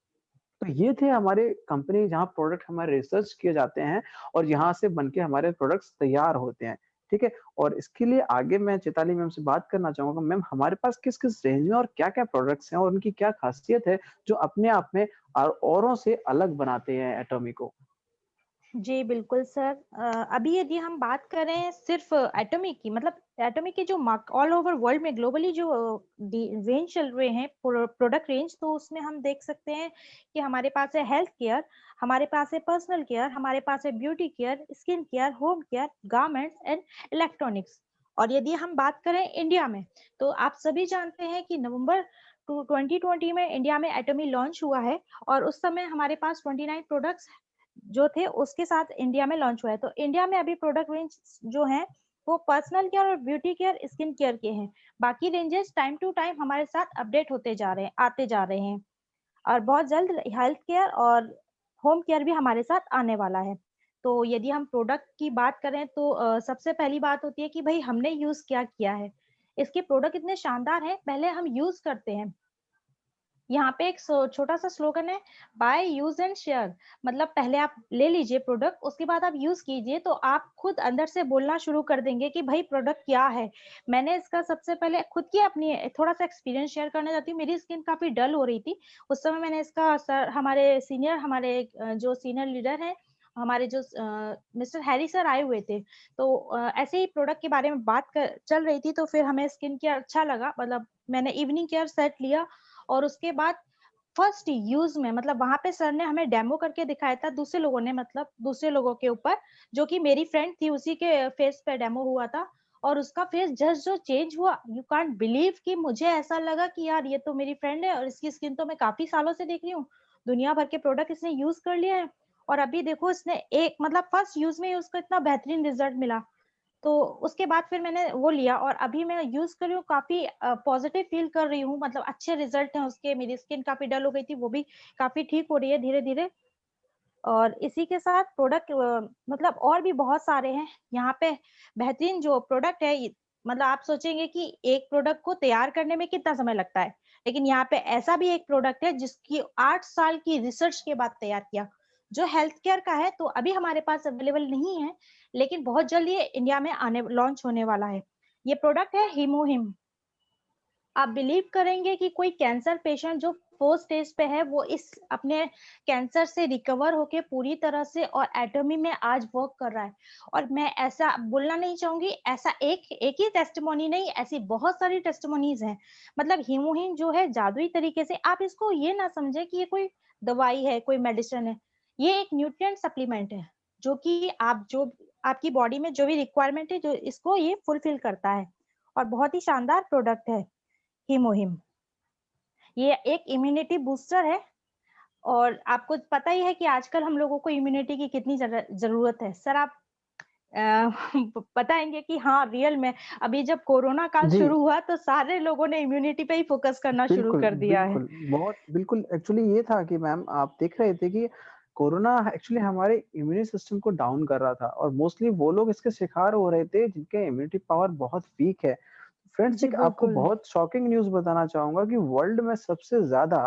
तो ये थे हमारे कंपनी जहाँ प्रोडक्ट हमारे रिसर्च किए जाते हैं और यहाँ से बन के हमारे प्रोडक्ट्स तैयार होते हैं, ठीक है? और इसके लिए आगे मैं चैताली मैम से बात करना चाहूँगा, मैम हमारे पास किस-किस रेंज में और क्या-क्या प्रोडक्ट्स हैं और उनकी क्या खासियत है, जो अपने आप में औरों से अलग बनाते हैं एटॉमी को? जी, बिल्कुल सर। अभी यदि हम बात करें सिर्फ़ एटॉमिक की, मतलब एटॉमिक की जो मार्क ऑल ओवर वर्ल्ड में ग्लोबली जो डी रेंज चल रहे हैं प्रोडक्ट रेंज, तो उसमें हम देख सकते हैं कि हमारे पास है हेल्थ केयर, हमारे पास है पर्सनल केयर, हमारे पास है beauty care, skin care, home care, garments and electronics. और यदि हम बात करें इंडिया में, तो आप सभी जानते हैं कि नवंबर 2020 में इंडिया में एटॉमी लॉन्च हुआ है और उस समय हमारे पास 29 प्रोडक्ट्स जो थे उसके साथ इंडिया में लॉन्च हुआ है। तो इंडिया में अभी प्रोडक्ट रेंज जो हैं वो पर्सनल केयर और ब्यूटी केयर, स्किन केयर के हैं। बाकी रेंजेस टाइम टू टाइम हमारे साथ अपडेट होते जा रहे हैं, आते जा रहे हैं और बहुत जल्द हेल्थ केयर और होम केयर भी हमारे साथ आने वाला है। तो यदि हम प्रोडक्ट की बात करें तो सबसे पहली बात होती है कि भई हमने यूज़ क्या किया है। इसके प्रोडक्ट इतने शानदार हैं, पहले हम यूज़ करते हैं। यहाँ पे एक छोटा-सा स्लोगन है, बाय यूज़ एंड शेयर। मतलब पहले आप ले लीजिए प्रोडक्ट, उसके बाद आप यूज़ कीजिए, तो आप खुद अंदर से बोलना शुरू कर देंगे कि भई प्रोडक्ट क्या है। मैंने इसका सबसे पहले खुद की अपनी थोड़ा-सा एक्सपीरियंस शेयर करना चाहती हूँ। मेरी स्किन काफ़ी डल हो रही थी। उस समय मैंने इसका सर हमारे जो सीनियर लीडर हैं, हमारे जो मिस्टर हैरी सर आए हुए थे। तो ऐसे ही प्रोडक्ट के बारे में बात चल रही थी, तो फिर हमें स्किन केयर अच्छा लगा। मतलब मैंने इवनिंग केयर सेट लिया और उसके बाद फर्स्ट यूज़ में, मतलब वहाँ पे सर ने हमें डेमो करके दिखाया था दूसरे लोगों ने, मतलब दूसरे लोगों के ऊपर, जो कि मेरी फ्रेंड थी, उसी के फेस पे डेमो हुआ था और उसका फेस जस्ट जो चेंज हुआ, यू कांट बिलीव कि मुझे ऐसा लगा कि यार ये तो मेरी फ्रेंड है और इसकी स्किन तो मैं काफ़ी सालों से देख रही हूँ। दुनिया भर के प्रोडक्ट इसने यूज़ कर लिए हैं और अभी देखो इसने एक मतलब फर्स्ट यूज़ में ही उसको इतना बेहतरीन रिज़ल्ट मिला। तो उसके बाद फिर मैंने वो लिया और अभी मैं यूज़ कर रही हूँ, काफ़ी पॉज़िटिव फ़ील कर रही हूँ, मतलब अच्छे रिज़ल्ट हैं उसके। मेरी स्किन काफ़ी डल हो गई थी, वो भी काफ़ी ठीक हो रही है धीरे-धीरे। और इसी के साथ प्रोडक्ट मतलब और भी बहुत सारे हैं। यहाँ पे बेहतरीन जो प्रोडक्ट है, मतलब आप सोचेंगे कि एक प्रोडक्ट को तैयार करने में कितना समय लगता है, लेकिन यहाँ पे ऐसा भी एक प्रोडक्ट है जिसकी 8 साल की रिसर्च के बाद तैयार किया, जो हेल्थ केयर का है। तो अभी हमारे पास अवेलेबल नहीं है, लेकिन बहुत जल्द ये इंडिया में आने लॉन्च होने वाला है। ये प्रोडक्ट है हीमोहिम। आप बिलीव करेंगे कि कोई कैंसर पेशेंट जो 4th स्टेज पे है, वो इस अपने कैंसर से रिकवर होके पूरी तरह से और एटॉमी में आज वर्क कर रहा है। और मैं ऐसा बोलना नहीं चाहूँगी, ऐसा एक ही टेस्टिमोनी नहीं, ऐसी बहुत सारी टेस्टिमोनीज़ हैं। मतलब हीमोहिम जो है जादुई तरीके से, आप इसको ये ना समझें कि ये कोई दवाई है, कोई मेडिसिन है। ये एक न्यूट्रिएंट सप्लीमेंट है, जो कि जो आपकी बॉडी में जो भी रिक्वायरमेंट है, जो इसको ये फुलफिल करता है और बहुत ही शानदार प्रोडक्ट है। हीमोहिम। ये एक इम्यूनिटी बूस्टर है और आपको पता ही है कि आजकल हम लोगों को इम्यूनिटी की कितनी ज़रूरत है। सर आप अ, बताएँगे कि हाँ, रियल में अभी जब कोरोना काल जी। शुरू हुआ तो सारे लोगों ने इम्यूनिटी पे ही फ़ोकस करना शुरू बिल्कुल, कर दिया है। बिल्कुल। बिल्कुल एक्चुअली ये था कि मैम आप देख रहे थे कि कोरोना एक्चुअली हमारे इम्यून सिस्टम को डाउन कर रहा था और मोस्टली वो लोग इसके शिकार हो रहे थे जिनके इम्यूनिटी पावर बहुत वीक है। फ्रेंड्स जी, एक आपको बिल्कुल। बहुत शॉकिंग न्यूज़ बताना चाहूँगा कि वर्ल्ड में सबसे ज़्यादा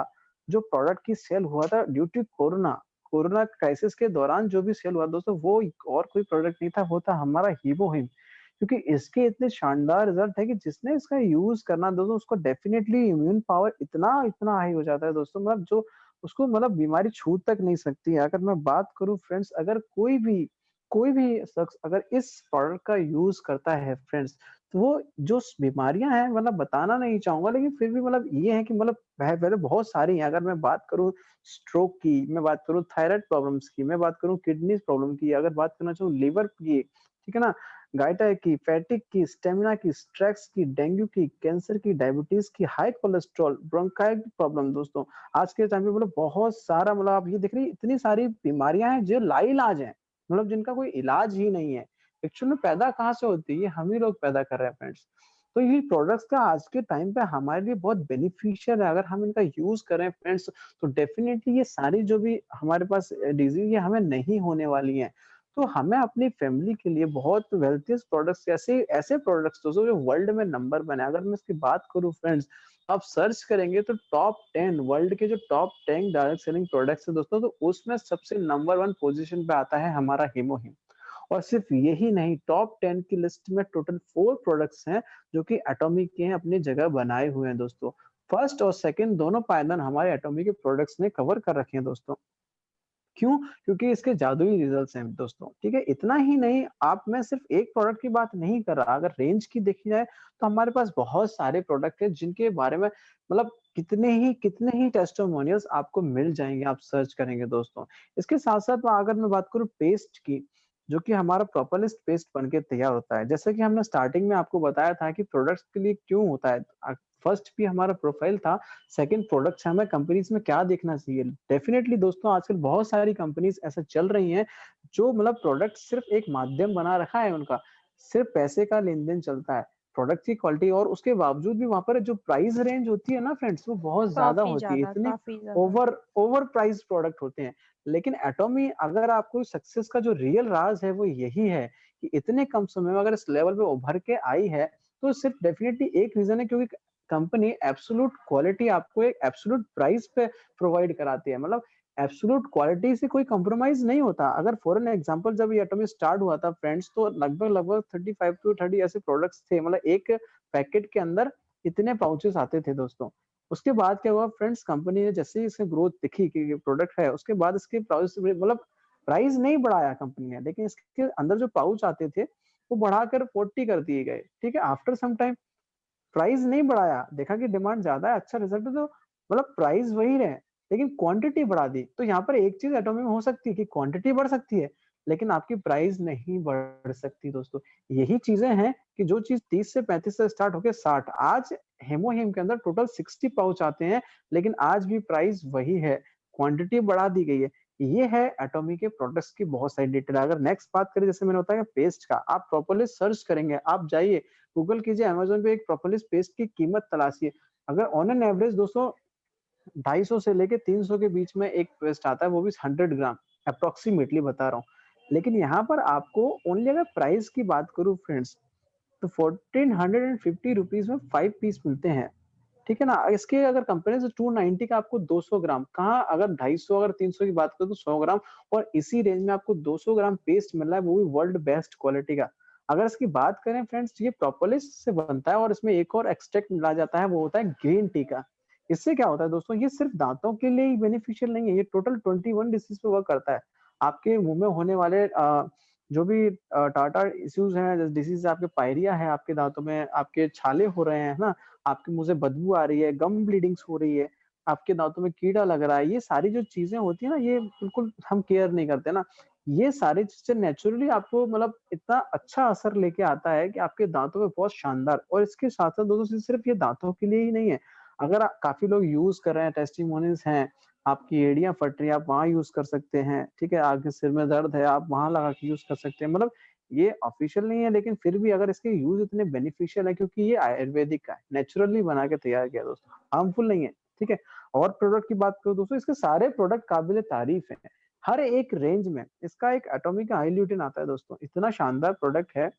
जो प्रोडक्ट की सेल हुआ था due to corona, corona crisis के दौरान जो भी सेल हुआ दोस्तों, वो और कोई प्रोडक्ट नहीं था, वो था हमारा हीमोहिम। क्योंकि इसके इतने शानदार रिजल्ट है कि जिसने इसका यूज करना दोस्तों, उसको डेफिनेटली इम्यून पावर इतना इतना हाई हो जाता है दोस्तों, मतलब जो उसको मतलब बीमारी छू तक नहीं सकती है। अगर मैं बात करूं फ्रेंड्स, अगर कोई भी शख्स अगर इस प्रोडक्ट का यूज करता है फ्रेंड्स, तो वो जो बीमारियां हैं, मतलब बताना नहीं चाहूंगा, लेकिन फिर भी मतलब ये है कि मतलब पहले बहुत सारी हैं। अगर मैं बात करूं स्ट्रोक की, मैं बात करूं थायराइड प्रॉब्लम्स की, मैं बात करूं किडनी प्रॉब्लम की, अगर बात करना चाहूँ लिवर की, ठीक है ना, गाइटा की, फैटिक की, स्टेमिना की, स्ट्रेस की, डेंगू की, कैंसर की, डायबिटीज की, हाई कोलेस्ट्रॉल, ब्रोंकाइल प्रॉब्लम दोस्तों, आज के टाइम पे मतलब बहुत सारा, मतलब आप ये देख रही इतनी सारी बीमारियां हैं जो लाइलाज हैं, मतलब जिनका कोई इलाज ही नहीं है। एक्चुअल में पैदा कहाँ से होती है? ये हम ही लोग पैदा कर रहे हैं फ्रेंड्स। तो ये प्रोडक्ट्स का आज के टाइम पे हमारे लिए बहुत बेनिफिशियल है। अगर हम इनका यूज करें फ्रेंड्स, तो डेफिनेटली ये सारी जो भी हमारे पास डिजीज ये हमें नहीं होने वाली हैं। तो हमें अपनी फैमिली के लिए बहुत वेल्थिएस्ट प्रोडक्ट्स, ऐसे ऐसे प्रोडक्ट्स दोस्तों जो वर्ल्ड में नंबर वन है। अगर मैं इसकी बात करूं फ्रेंड्स, आप सर्च करेंगे तो टॉप 10 वर्ल्ड के जो टॉप 10 डायरेक्ट सेलिंग प्रोडक्ट्स है दोस्तों, तो उसमें सबसे नंबर वन पोजीशन पे आता है हमारा हीमोहिम। और सिर्फ यही नहीं, टॉप 10 की लिस्ट में टोटल 4 प्रोडक्ट्स हैं जो कि एटॉमिक के हैं, अपनी जगह बनाए हुए हैं दोस्तों। फर्स्ट और सेकंड दोनों पायदान हमारे एटॉमिक के प्रोडक्ट्स ने कवर कर रखे हैं दोस्तों। क्यों? क्योंकि इसके जादुई रिजल्ट्स हैं दोस्तों, ठीक है? इतना ही नहीं, आप मैं सिर्फ एक प्रोडक्ट की बात नहीं कर रहा, अगर रेंज की देखी जाए तो हमारे पास बहुत सारे प्रोडक्ट हैं जिनके बारे में मतलब कितने ही टेस्टिमोनियल्स आपको मिल जाएँगे, आप सर्च करेंगे दोस्तों। इसके साथ-साथ अगर मैं बात करूँ पेस्ट की, जो कि हमारा प्रोपोलिस पेस्ट बन के तैयार होता है। जैसे कि हमने स्टार्टिंग में आपको बताया था कि प्रोडक्ट्स के लिए क्यों होता है। फर्स्ट भी हमारा प्रोफाइल था, सेकंड प्रोडक्ट्स हमें कंपनीज में क्या देखना चाहिए। डेफिनेटली दोस्तों आजकल बहुत सारी कंपनीज ऐसे चल रही हैं जो मतलब प्रोडक्ट सिर्फ एक माध्यम बना रखा है उनका, सिर्फ पैसे का लेन-देन चलता है। प्रोडक्ट की क्वालिटी और उसके बावजूद भी वहाँ पर जो प्राइस रेंज होती है ना फ्रेंड्स, वो बहुत ज़्यादा होती है। इतने काफ़ी ज़्यादा। ओवर ओवर प्राइस प्रोडक्ट होते हैं। लेकिन एटॉमी अगर आपको सक्सेस का जो रियल राज है वो यही है कि इतने कम समय में अगर इस लेवल पे उभर के आई है, तो सिर्फ डेफिनिटली एक रीज़न है, क्योंकि कंपनी एब्सोल्यूट क्वालिटी आपको एक एब्सोल्यूट प्राइस पे प्रोवाइड कराती है। मतलब एब्सोल्यूट क्वालिटी से कोई कॉम्प्रोमाइज़ नहीं होता। अगर फॉर एन एग्जांपल जब ये एटॉमी स्टार्ट हुआ था फ्रेंड्स, तो लगभग-लगभग 35 टू 30 ऐसे प्रोडक्ट्स थे। मतलब एक पैकेट के अंदर इतने पाउचेज़ आते थे दोस्तों। उसके बाद क्या हुआ फ्रेंड्स, कंपनी ने जैसे ही इसकी ग्रोथ दिखी कि ये प्रोडक्ट है, उसके बाद इसके प्राइस मतलब प्राइस नहीं बढ़ाया कंपनी ने, लेकिन इसके अंदर जो पाउच आते थे, वो बढ़ाकर 40 कर दिए गए। ठीक है? आफ्टर सम टाइम प्राइस नहीं बढ़ाया, देखा कि डिमांड ज़्यादा है, अच्छा रिजल्ट है, तो मतलब प्राइस वही रहे, लेकिन क्वांटिटी बढ़ा दी। तो यहाँ पर एक चीज़ एटॉमी में हो सकती है कि क्वांटिटी बढ़ सकती है, लेकिन आपकी प्राइस नहीं बढ़ सकती दोस्तों। यही चीज़ें हैं कि जो चीज़ 30 से 35 से स्टार्ट होके 60, आज हेमोहिम के अंदर टोटल 60 पाउच आते हैं, लेकिन आज भी प्राइस वही है, क्वांटिटी बढ़ा दी गई है। ये है एटॉमी के प्रोडक्ट्स की बहुत सारी डिटेल। अगर नेक्स्ट बात करें, जैसे मैंने बताया पेस्ट का, आप प्रॉपर्ली सर्च करेंगे, आप जाइए गूगल कीजिए, अमेज़न पे एक प्रोपोलिस पेस्ट की कीमत तलाशिए। अगर ऑन एन एवरेज दोस्तों 250 से लेके 300 के बीच में एक पेस्ट आता है, वो भी 100 ग्राम, अप्रॉक्सिमेटली बता रहा हूँ। लेकिन यहाँ पर आपको ओनली अगर प्राइस की बात करूँ फ्रेंड्स, तो 1450 रुपीज़ में 5 पीस मिलते हैं। ठीक है ना? इसके अगर कंपैरिज़न 290 का आपको 200 ग्राम, कहाँ अगर 250 अगर 300 की बात करें तो 100 ग्राम, और इसी रेंज में आपको 200 ग्राम पेस्ट मिल रहा है, वो भी वर्ल्ड बेस्ट क्वालिटी का। अगर इसकी बात करें फ्रेंड्स, ये प्रोपोलिस से बनता है और इसमें एक और एक्सट्रैक्ट मिलाया जाता है, वो होता है ग्रीन टी का। इससे क्या होता है दोस्तों, ये सिर्फ दाँतों के लिए ही बेनिफिशियल नहीं है, ये टोटल 21 डिसीज़ पे वर्क करता है। आपके मुँह में होने वाले जो भी टार्टर इश्यूज़ हैं, जैसे डिसीज़ आपके पायरिया है, आपके दाँतों में आपके छाले हो रहे हैं, है ना? आपके मुँह से बदबू आ रही है, गम ब्लीडिंग्स हो रही है, आपके दाँतों में कीड़ा लग रहा है, ये सारी जो चीज़ें होती हैं ना, ये बिल्कुल हम केयर नहीं करते ना। ये सारी चीज़ें नेचुरली आपको मतलब इतना अच्छा असर लेके आता है कि आपके दाँतों में बहुत शानदार, और इसके साथ-साथ दोस्तों सिर्फ़ ये दाँतों के लिए ही नहीं है। अगर काफ़ी लोग यूज़ कर रहे हैं, टेस्टिमोनियल्स हैं, आपकी एड़ियाँ फट रही है, आप वहाँ यूज़ कर सकते हैं, ठीक है? आपके सिर में दर्द है, आप वहाँ लगा के यूज़ कर सकते हैं। मतलब ये ऑफ़िशियल नहीं है, लेकिन फिर भी अगर इसके यूज़ इतने बेनिफिशियल है, क्योंकि ये आयुर्वेदिक का है, नेचुरली बना के तैयार किया है दोस्तों, हार्मफुल नहीं है, ठीक है? और प्रोडक्ट की बात करूँ दोस्तों, इसके सारे प्रोडक्ट काबिल-ए-तारीफ़ हैं। हर एक रेंज में इसका एक एटॉमिक का हाई ल्यूटिन आता है दोस्तों, इतना शानदार प्रोडक्ट है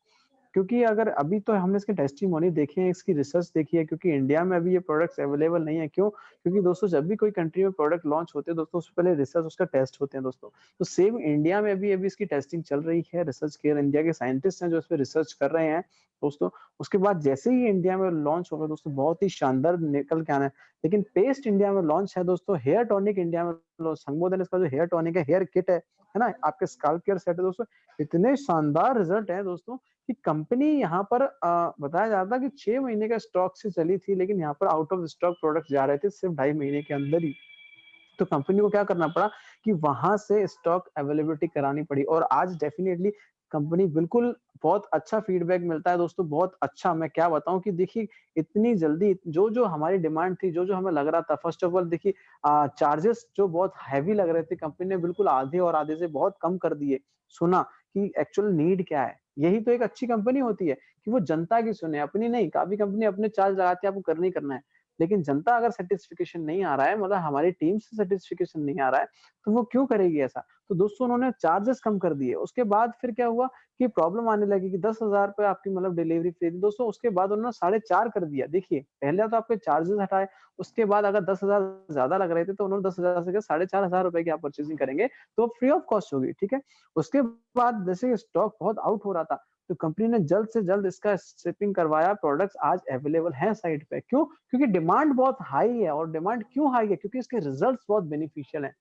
क्योंकि अगर अभी तो हमने इसके टेस्टिमोनी देखे हैं, इसकी रिसर्च देखी है, क्योंकि इंडिया में अभी ये प्रोडक्ट्स अवेलेबल नहीं है। क्यों? क्योंकि दोस्तों जब भी कोई कंट्री में प्रोडक्ट लॉन्च होते हैं दोस्तों, उससे पहले रिसर्च उसका टेस्ट होते हैं दोस्तों। तो सेम इंडिया में भी अभी इसकी टेस्टिंग चल रही है, रिसर्च केयर इंडिया के साइंटिस्ट हैं जो इस पे रिसर्च कर रहे हैं दोस्तों। उसके बाद जैसे ही इंडिया में लॉन्च होगा दोस्तों, बहुत ही शानदार निकल के आना है। लेकिन पेस्ट इंडिया में लॉन्च है दोस्तों, हेयर टॉनिक इंडिया में संबोधन इसका जो हेयर टॉनिक है, हेयर किट है ना? आपके स्काल्प केयर सेट है दोस्तों। इतने शानदार रिजल्ट हैं दोस्तों कि कंपनी यहाँ पर बताया जा रहा था कि 6 महीने का स्टॉक से चली थी, लेकिन यहाँ पर आउट ऑफ स्टॉक प्रोडक्ट्स जा रहे थे सिर्फ 2.5 महीने के अंदर ही। तो कंपनी को क्या करना पड़ा कि वहां से स्टॉक अवेलेबिलिटी करानी पड़ी, और आज डेफिनेटली कंपनी बिल्कुल बहुत अच्छा फीडबैक मिलता है दोस्तों, बहुत अच्छा। मैं क्या बताऊं कि देखिए इतनी जल्दी जो जो हमारी डिमांड थी, जो जो हमें लग रहा था, फर्स्ट ऑफ ऑल देखिए चार्जेस जो बहुत हैवी लग रहे थे, कंपनी ने बिल्कुल आधे और आधे से बहुत कम कर दिए। सुना कि एक्चुअल नीड क्या है, यही तो एक अच्छी कंपनी होती है कि वो जनता की सुने, अपनी नहीं। काफी कंपनी अपने चार्ज लगाती है, आपको करना ही करना है, लेकिन जनता अगर सेटिस्फिकेशन नहीं आ रहा है, मतलब हमारी टीम से सेटिस्फिकेशन नहीं आ रहा है, तो वो क्यों करेगी ऐसा? तो दोस्तों उन्होंने चार्जेस कम कर दिए। उसके बाद फिर क्या हुआ कि प्रॉब्लम आने लगी कि 10,000 पे आपकी मतलब डिलीवरी फ्री थी दोस्तों। उसके बाद उन्होंने 4.5 कर दिया। देखिए पहले तो आपके चार्जेस हटाए, उसके बाद अगर 10,000 ज्यादा लग रहे थे तो उन्होंने 10,000 से 4,500 रुपए की आप परचेसिंग करेंगे तो फ्री ऑफ कॉस्ट होगी, ठीक है। उसके बाद जैसे स्टॉक बहुत आउट हो रहा था, तो कंपनी ने जल्द से जल्द इसका शिपिंग करवाया। प्रोडक्ट्स आज अवेलेबल हैं साइट पे। क्यों? क्योंकि डिमांड बहुत हाई है। और डिमांड क्यों हाई है? क्योंकि इसके रिजल्ट्स बहुत बेनिफिशियल हैं।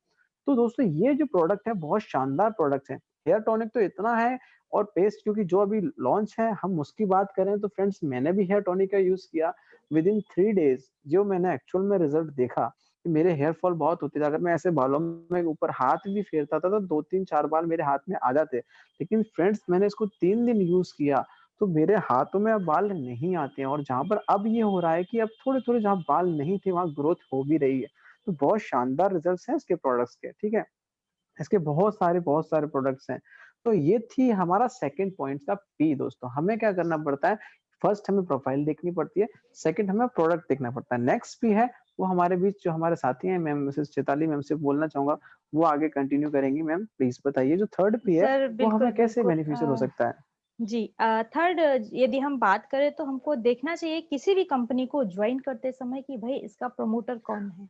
तो दोस्तों ये जो प्रोडक्ट है बहुत शानदार प्रोडक्ट्स हैं। हेयर टॉनिक तो इतना है, और पेस्ट क्योंकि जो अभी लॉन्च है, हम उसकी बात करें तो फ्रेंड्स मैंने भी हेयर टॉनिक का यूज किया। विद इन 3 डेज जो मैंने एक्चुअल में रिजल्ट देखा कि मेरे हेयर फॉल बहुत होते थे। अगर मैं ऐसे बालों में ऊपर हाथ भी फेरता था तो 2-3-4 बाल मेरे हाथ में आ जाते। लेकिन फ्रेंड्स मैंने इसको 3 दिन यूज किया तो मेरे हाथों में अब बाल नहीं आते हैं, और जहाँ पर अब ये हो रहा है कि अब थोड़े-थोड़े जहाँ बाल नहीं थे वहाँ ग्रोथ हो भी रही है। तो बहुत शानदार रिजल्ट्स हैं इसके प्रोडक्ट्स के, ठीक है? इसके बहुत सारे प्रोडक्ट्स हैं। तो ये थी हमारा सेकंड पॉइंट था पी दोस्तों। हमें क्या करना पड़ता है, फर्स्ट हमें प्रोफाइल देखनी पड़ती है, सेकंड हमें प्रोडक्ट देखना पड़ता है। नेक्स्ट पी है, वो हमारे बीच जो हमारे साथी हैं, मैम मिसेस चैताली मैम से बोलना चाहूँगा, वो आगे कंटिन्यू करेंगी। मैम प्लीज़ बताइए जो थर्ड पी है, सर वो बिल्कुल, हमें कैसे बिल्कुल। बेनिफिशियल हो सकता है? जी, थर्ड, यदि हम बात करें तो हमको देखना चाहिए किसी भी कंपनी को ज्वाइन करते समय कि भाई इसका प्रमोटर कौन है।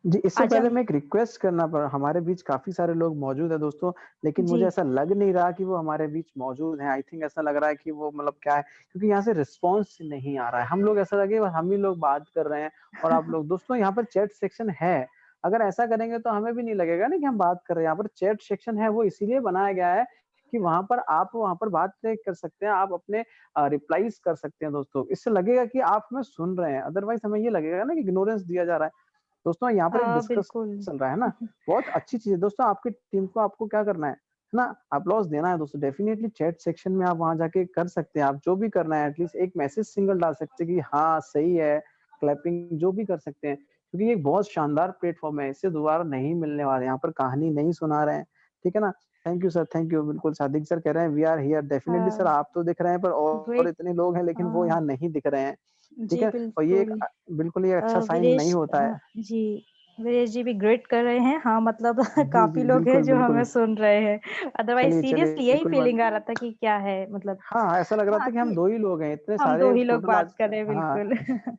जी, इससे आज पहले हम मैं एक रिक्वेस्ट करना पड़ा, हमारे बीच काफ़ी सारे लोग मौजूद हैं दोस्तों, लेकिन जी, मुझे ऐसा लग नहीं रहा कि वो हमारे बीच मौजूद हैं। आई थिंक ऐसा लग रहा है कि वो मतलब क्या है, क्योंकि यहाँ से रिस्पॉन्स नहीं आ रहा है। हम लोग ऐसा लगे हम ही लोग बात कर रहे हैं और आप लोग दोस्तों यहाँ पर चैट सेक्शन है। अगर ऐसा करेंगे तो हमें भी नहीं लगेगा ना कि हम बात कर रहे हैं। यहाँ पर चैट सेक्शन है, वो इसीलिए बनाया गया है कि वहाँ पर आप वहाँ पर बातें कर सकते हैं, आप अपने रिप्लाईज़ कर सकते हैं दोस्तों। इससे लगेगा कि आप हमें सुन रहे हैं, अदरवाइज़ हमें ये लगेगा ना कि इग्नोरेंस दिया जा रहा है। दोस्तों यहाँ पर एक डिस्कस बिल्कुल। चल रहा है ना, बहुत अच्छी चीज़ है। दोस्तों आपकी टीम को आपको क्या करना है ना? अप्लॉज़ देना है दोस्तों। डेफिनिटली चैट सेक्शन में आप वहाँ जाके कर सकते हैं। आप जो भी करना है एटलीस्ट एक मैसेज सिंगल डाल सकते हैं कि हाँ, सही है, क्लैपिंग जो भी कर सकते हैं। क्योंकि ये एक बहुत शानदार प्लेटफ़ॉर्म है, इससे दोबारा नहीं मिलने वाला है। यहाँ पर कहानी नहीं सुना रहे हैं, ठीक है ना? Thank you sir, thank you. बिल्कुल सादिक सर कह रहे हैं we are here. Uh, definitely sir आप तो दिख रहे हैं पर और वेट इतने लोग हैं अ, लेकिन वो यहाँ नहीं दिख रहे हैं, ठीक जी है? और ये एक बिल्कुल। बिल्कुल ये अच्छा साइन वीरेश, नहीं होता है। जी, वीरेश जी भी ग्रेट कर रहे हैं। हाँ, मतलब जी, काफ़ी जी, लोग हैं बिल्कुल, जो हमें बिल्कुल। सुन रहे हैं। अदरवाइज़ चलिए, चलिए सीरियसली यही कोई बात फीलिंग आ रहा था कि क्या है मतलब। हाँ, ऐसा लग रहा हाँ, था कि हम कि 2 ही लोग हैं, इतने हम 2 सारे ही लोग टोटल बात आज कर रहे हैं, हाँ, बिल्कुल।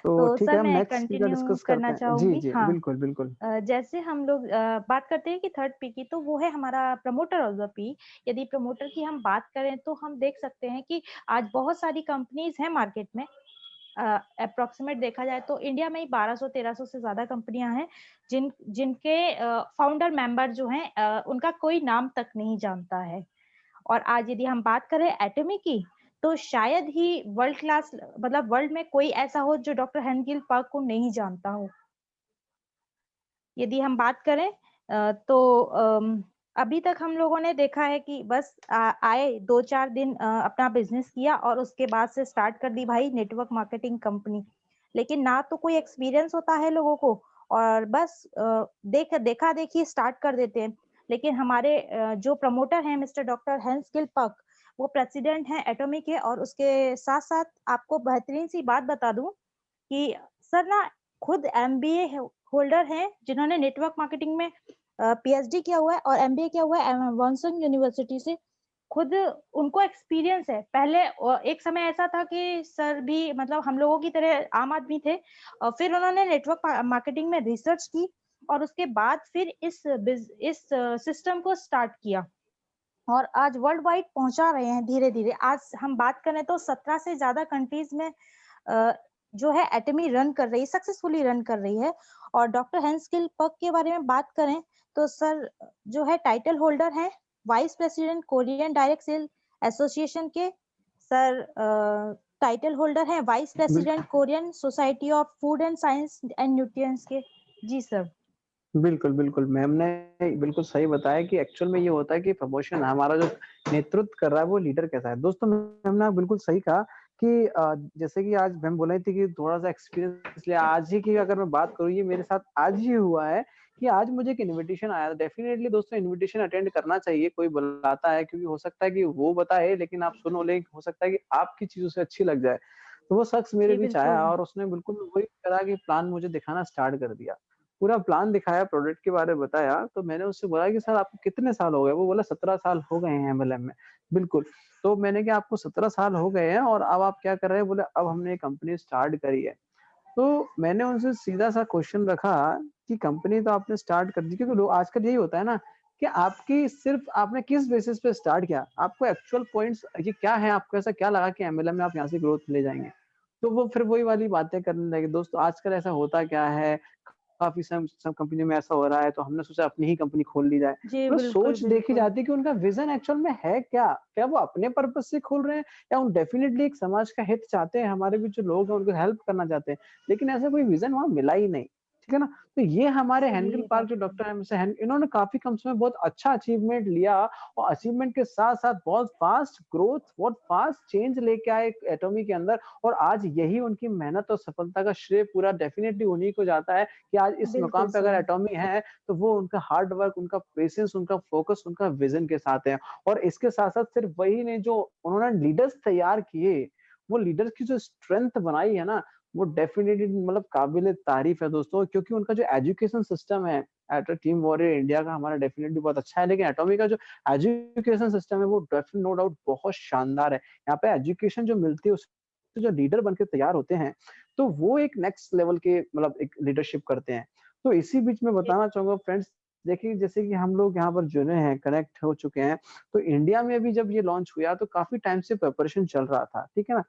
तो तो ठीक है सर हम मैं नेक्स्ट पी का कंटिन्यू डिस्कस करना करते हैं। जी, चाहूँगी। जी, हाँ, बिल्कुल, बिल्कुल। जैसे हम लोग बात करते हैं कि थर्ड पी की, तो वो है हमारा प्रमोटर ऑफ द पी। यदि प्रमोटर की हम बात करें तो हम देख सकते हैं कि आज बहुत सारी कंपनीज़ हैं मार्केट में। एप्रोक्सीमेट देखा जाए तो इंडिया में ही 1200-1300 से ज़्यादा कंपनियां हैं जिनके फाउंडर मेंबर जो हैं उनका कोई नाम तक नहीं जानता है। और आज यदि हम बात करें एटॉमी की, तो शायद ही वर्ल्ड क्लास मतलब वर्ल्ड में कोई ऐसा हो जो डॉक्टर हेनगिल पार्क को नहीं जानता हो। यदि हम बात करें तो अभी तक हम लोगों ने देखा है कि बस आए 2-4 दिन अपना बिज़नेस किया और उसके बाद से स्टार्ट कर दी भाई नेटवर्क मार्केटिंग कंपनी। लेकिन ना तो कोई एक्सपीरियंस होता है लोगों को और बस देखा-देखी स्टार्ट कर देते हैं। लेकिन हमारे जो प्रमोटर हैं मिस्टर डॉक्टर हेंस गिलपक, वो प्रेसिडेंट हैं एटॉमी के और उसके साथ-साथ आपको बेहतरीन सी बात बता दूँ कि सर ना खुद एमबीए होल्डर हैं जिन्होंने नेटवर्क मार्केटिंग में पीएचडी किया हुआ है और एमबीए किया हुआ है वॉनसंग यूनिवर्सिटी से। खुद उनको एक्सपीरियंस है। पहले एक समय ऐसा था कि सर भी मतलब हम लोगों की तरह आम आदमी थे। फिर उन्होंने नेटवर्क मार्केटिंग में रिसर्च की और उसके बाद फिर इस सिस्टम को स्टार्ट किया और आज वर्ल्ड वाइड पहुँचा रहे हैं धीरे-धीरे। आज हम बात करें तो 17 से ज़्यादा कंट्रीज़ में अ, जो है एटमी रन कर रही है, सक्सेसफुली रन कर रही है। और डॉक्टर हेंस किल पक के बारे में बात करें तो सर जो है टाइटल होल्डर हैं, vice president Korean direct sale association के। सर टाइटल होल्डर हैं वाइस बिल्कुल। President Korean society of food and science and nutrients के। जी सर। बिल्कुल, बिल्कुल। मैम ने बिल्कुल सही बताया कि एक्चुअल में ये होता है कि प्रमोशन हमारा जो नेतृत्व कर रहा है वो लीडर कैसा है। दोस्तों मैम ने बिल्कुल सही कहा कि जैसे कि आज मैम बोल रही थी कि थोड़ा-सा एक्सपीरियंस लिया। आज ही की अगर मैं बात करूँ ये मेरे साथ आज ही हुआ है कि आज मुझे एक इन्विटेशन आया। डेफ़िनेटली दोस्तों इन्विटेशन अटेंड करना चाहिए, कोई बुलाता है क्योंकि हो सकता है कि वो बताए लेकिन आप सुनो ले हो सकता है कि आपकी चीज़ उसे अच्छी लग जाए। तो वो शख्स मेरे जी, बीच आया बिल्कुल। और उसने बिल्कुल वही करा कि प्लान मुझे दिखाना स्टार्ट कर दिया। पूरा प्लान दिखाया, प्रोडक्ट के बारे में बताया, तो मैंने उससे बोला कि सर आपको कितने साल हो गए? वो बोला 17 साल हो गए हैं एमएलएम में। बिल्कुल, तो मैंने कहा आपको 17 साल हो गए हैं और अब आप क्या कर रहे हैं? बोले अब हमने ये कंपनी स्टार्ट करी है। तो मैंने उनसे सीधा-सा क्वेश्चन रखा कि कंपनी तो आपने स्टार्ट कर दी क्योंकि लोग आजकल यही होता है ना कि आपकी सिर्फ़ आपने किस बेसिस पे स्टार्ट किया? आपको एक्चुअल पॉइंट्स ये क्या है? आपको ऐसा क्या लगा कि एमएलएम में आप यहाँ से ग्रोथ ले जाएँगे? तो वो फिर वही वाली बातें करने लगे। दोस्तों आजकल ऐसा होता क्या है काफ़ी सब कंपनियों में ऐसा हो रहा है, तो हमने सोचा अपनी ही कंपनी खोल ली जाए। जी, मतलब बिल्कुल, सोच देखी बिल्कुल। जाती है कि उनका विज़न एक्चुअल में है क्या? क्या वो अपने पर्पज़ से खोल रहे हैं या वो डेफ़िनिटली एक समाज का हित चाहते हैं, हमारे बीच जो लोग हैं उनको हेल्प करना चाहते हैं। लेकिन ऐसा कोई विज़न वहाँ मिला ही नहीं, ठीक है ना? तो ये हमारे सही हेनरिल है पार्क बात जो तो। डॉक्टर एम से हेन इन्होंने काफ़ी कम समय में बहुत अच्छा अचीवमेंट लिया और अचीवमेंट के साथ-साथ बहुत फ़ास्ट ग्रोथ, बहुत फ़ास्ट चेंज लेके आए एटॉमी के अंदर और आज यही उनकी मेहनत और सफलता का श्रेय पूरा डेफ़िनिटली उन्हीं को जाता है कि आज इस बिल्कुल मुकाम पे अगर सर। एटॉमी है, तो वो उनका हार्ड वर्क, उनका पेशेंस, उनका फोकस, उनका विज़न के साथ है। और इसके साथ-साथ सिर्फ वही नहीं जो उन्होंने लीडर्स तैयार किए, वो लीडर्स की जो स्ट्रेंथ बनाई है ना, वो डेफ़िनिटली मतलब काबिल-ए-तारीफ़ है दोस्तों क्योंकि उनका जो एजुकेशन सिस्टम है, at a team warrior India का हमारा डेफ़िनिटली बहुत अच्छा है, लेकिन एटॉमी का जो एजुकेशन सिस्टम है, वो नो डाउट बहुत शानदार है। यहाँ पे एजुकेशन जो मिलती है, उससे जो लीडर बन के तैयार होते हैं, तो वो एक नेक्स्ट लेवल के मतलब एक लीडरशिप करते हैं। तो इसी बीच मैं जी, बताना चाहूँगा फ्रेंड्स देखिए जैसे कि हम लोग यहाँ पर जुड़े हैं, कनेक्ट हो चुके हैं, तो इंडिया में भी जब ये लॉन्च हुआ तो काफ़ी टाइम से प्रिपरेशन चल रहा था, ठीक है ना?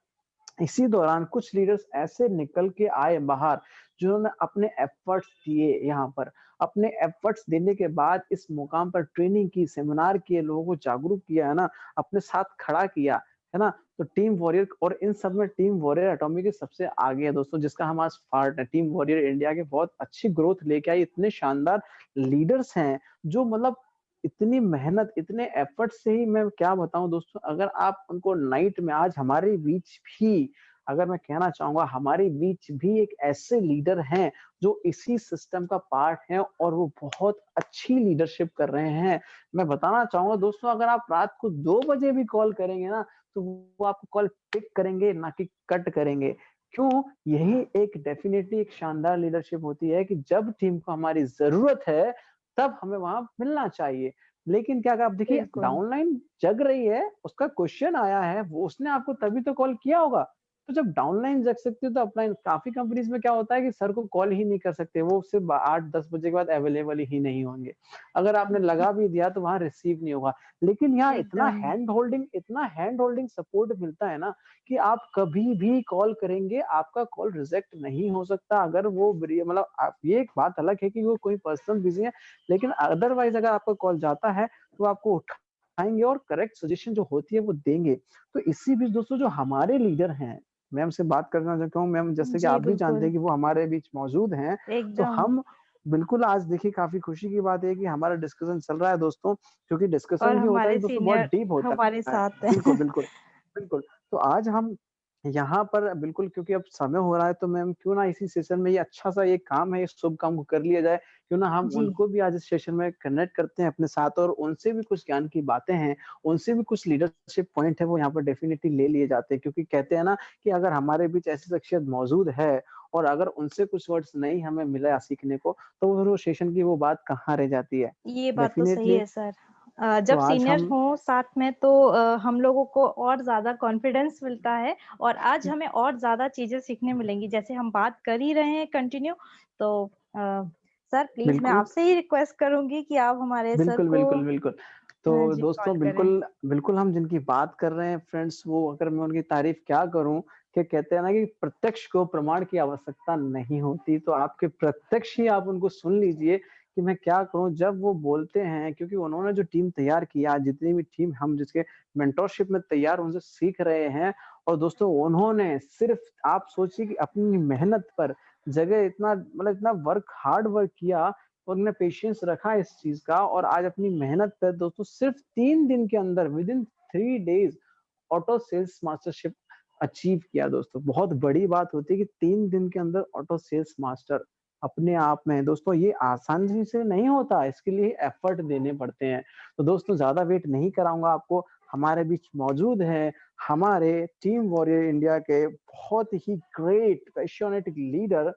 इसी दौरान कुछ लीडर्स ऐसे निकल के आए बाहर, जिन्होंने अपने एफर्ट्स दिए यहाँ पर। अपने एफर्ट्स देने के बाद इस मुकाम पर ट्रेनिंग की, सेमिनार किए, लोगों को जागरूक किया, है ना? अपने साथ खड़ा किया, है ना? तो टीम वॉरियर और इन सब में टीम वॉरियर एटॉमी के सबसे आगे है दोस्तों, जिसका हम आज पार्ट है। टीम वॉरियर इंडिया के बहुत अच्छी ग्रोथ लेके आई, इतने शानदार लीडर्स हैं, जो मतलब इतनी मेहनत, इतने एफर्ट से ही मैं क्या बताऊँ दोस्तों, अगर आप उनको नाइट में आज हमारे बीच भी अगर मैं कहना चाहूँगा हमारे बीच भी एक ऐसे लीडर हैं, जो इसी सिस्टम का पार्ट हैं और वो बहुत अच्छी लीडरशिप कर रहे हैं। मैं बताना चाहूँगा दोस्तों अगर आप रात को 2 बजे भी कॉल करेंगे ना, तो वो आपको कॉल पिक करेंगे, ना कि कट करेंगे। क्यों? यही एक डेफ़िनिटली एक शानदार लीडरशिप होती है कि जब टीम को हमारी ज़रूरत है, तब हमें वहाँ मिलना चाहिए। लेकिन क्या आप देखिए बिल्कुल। डाउनलाइन जग रही है, उसका क्वेश्चन आया है, वो उसने आपको तभी तो कॉल किया होगा। तो जब डाउनलाइन जग सकती है तो अपलाइन काफ़ी कंपनीज़ में क्या होता है कि सर को कॉल ही नहीं कर सकते, वो सिर्फ़ 8-10 बजे के बाद अवेलेबल ही नहीं होंगे। अगर आपने लगा भी दिया तो वहाँ रिसीव नहीं होगा। लेकिन यहाँ एकदम। इतना हैंड होल्डिंग सपोर्ट मिलता है ना कि आप कभी भी कॉल करेंगे, आपका कॉल रिजेक्ट नहीं हो सकता। अगर वो मतलब आप ये एक बात अलग है कि वो कोई पर्सन बिज़ी है, लेकिन अदरवाइज़ अगर आपका कॉल जाता है, तो आपको उठाएँगे और करेक्ट सजेशन जो होती है वो देंगे। तो इसी बीच दोस्तों जो हमारे लीडर हैं, मैम से बात करना चाहता हूँ, मैम जैसे कि जी, आप भी जानते बिल्कुल। हैं कि वो हमारे बीच मौजूद हैं, तो एकदम। हम बिल्कुल आज देखिए काफ़ी खुशी की बात है कि हमारा डिस्कशन चल रहा है दोस्तों, क्योंकि और डिस्कशन भी होता है हमारे कि दोस्तों बहुत सीनियर डीप होता हमारे है। साथ बिल्कुल, हैं। बिल्कुल, बिल्कुल। तो आज हम यहाँ पर बिल्कुल क्योंकि अब समय हो रहा है तो मैम क्यों ना इसी सेशन में ये अच्छा-सा ये काम है, इस शुभ काम को कर लिया जाए। क्यों ना हम जी, उनको भी आज इस सेशन में कनेक्ट करते हैं अपने साथ और उनसे भी कुछ ज्ञान की बातें हैं, उनसे भी कुछ लीडरशिप पॉइंट है वो यहाँ पर डेफ़िनिटली ले लिए जाते हैं क्योंकि कहते हैं ना कि अगर हमारे बीच ऐसी शख्सियत मौजूद है और अगर उनसे कुछ वर्ड्स नहीं हमें मिला सीखने को, तो फिर वो सेशन की वो बात कहाँ रह जाती है। ये बात तो सही डेफ़िनिटली है सर। तो जब आज सीनियर हम हों साथ में तो हम लोगों को और ज़्यादा कॉन्फिडेंस मिलता है और आज हमें और ज़्यादा चीज़ें सीखने मिलेंगी। जैसे हम बात कर ही रहे हैं कंटिन्यू तो सर प्लीज़ मैं बिल्कुल, आपसे ही रिक्वेस्ट करूँगी कि आप हमारे सर बिल्कुल, को बिल्कुल, बिल्कुल। तो जी दोस्तों कॉल करें। बिल्कुल, बिल्कुल हम जिनकी बात कर रहे हैं फ्रेंड्स वो अगर मैं उनकी तारीफ़ क्या करूँ कि कहते हैं ना कि प्रत्यक्ष को प्रमाण की आवश्यकता नहीं होती, तो आपके प्रत्यक्ष ही आप उनको सुन लीजिए कि मैं क्या कहूँ जब वो बोलते हैं क्योंकि उन्होंने जो टीम तैयार किया, जितनी भी टीम हम जिसके मेंटरशिप में तैयार उनसे सीख रहे हैं और दोस्तों उन्होंने सिर्फ़ आप सोचिए कि अपनी मेहनत पर जगह इतना मतलब इतना हार्ड वर्क किया और उन्होंने पेशेंस रखा इस चीज़ का और आज अपनी मेहनत पे दोस्तों सिर्फ़ 3 दिन के अंदर within 3 days auto sales mastership achieve किया दोस्तों। बहुत बड़ी बात होती है कि 3 दिन के अंदर ऑटो सेल्स मास्टर अपने आप में दोस्तों ये आसानी से नहीं होता, इसके लिए एफर्ट देने पड़ते हैं। तो दोस्तों ज़्यादा वेट नहीं कराऊँगा आपको, हमारे बीच मौजूद हैं हमारे टीम वॉरियर इंडिया के बहुत ही ग्रेट पैशनेट लीडर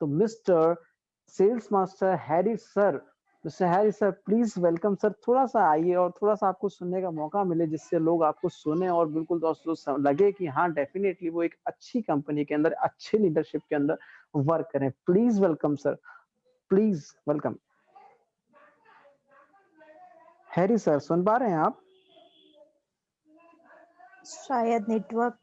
तो mister sales master Harry sir. Mister Harry sir please welcome sir थोड़ा-सा आइए और थोड़ा-सा आपको सुनने का मौका मिले जिससे लोग आपको सुने और बिल्कुल दोस्तों लगे कि हाँ, डेफ़िनेटली वो एक अच्छी कंपनी के अंदर, अच्छी लीडरशिप के अंदर वर्क करें। Please welcome sir, please welcome. Harry sir सुन पा रहे हैं आप? शायद नेटवर्क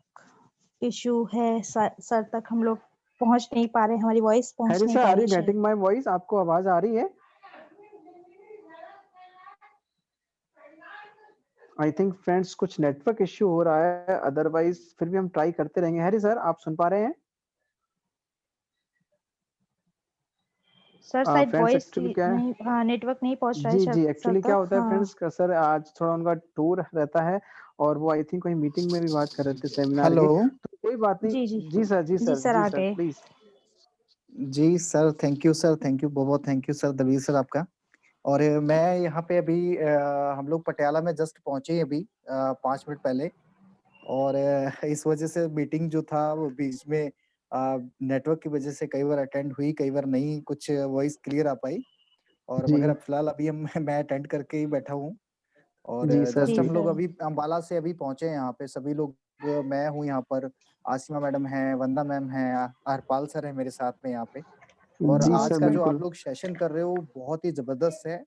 इश्यू है सर तक हम लोग पहुँच नहीं पा रहे हैं, हमारी वॉइस पहुँच हैरी नहीं सर पा आर रही यू है शायद। Getting my voice? आपको आवाज़ आ रही है? आई थिंक फ्रेंड्स कुछ नेटवर्क इश्यू हो रहा है, अदरवाइज़ फिर भी हम ट्राई करते रहेंगे। हैरी सर आप सुन पा रहे हैं? सर शायद फ्रेंड्स वॉइस एक्चुअली क्या है नहीं हाँ, नेटवर्क नहीं पहुँच रहा है जी, शायद जी, सर एक्चुअली क्या तक। होता है हाँ। फ्रेंड्स क सर आज थोड़ा उनका टूर रहता है और वो आई थिंक कहीं मीटिंग में भी बात कर रहे थे सेमिनार हेलो। की, तो कोई बात नहीं। जी, जी। जी सर, जी जी सर, सर, जी आ सर, गए। प्लीज़। जी sir, thank you sir, thank you, बहुत thank you sir Dalvir sir आपका। और मैं यहाँ पे अभी हम लोग पटियाला में जस्ट पहुँचे हैं अभी 5 मिनट पहले और इस वजह से मीटिंग जो था वो बीच में नेटवर्क की वजह से कई बार अटेंड हुई, कई बार नहीं कुछ वॉइस क्लियर आ पाई और जी, मगर अब फिलहाल अभी हम मैं अटेंड करके ही बैठा हूँ। और जी सर, जस्ट जी जी। हम लोग सर। अभी अम्बाला से अभी पहुँचे हैं यहाँ पे सभी लोग मैं हूँ यहाँ पर, आसिमा मैडम हैं, वंदना मैम हैं, हरपाल सर हैं मेरे साथ में यहाँ पे। और जी आज सर, का जो आप बिल्कुल। लोग सेशन कर रहे हो बहुत ही ज़बरदस्त है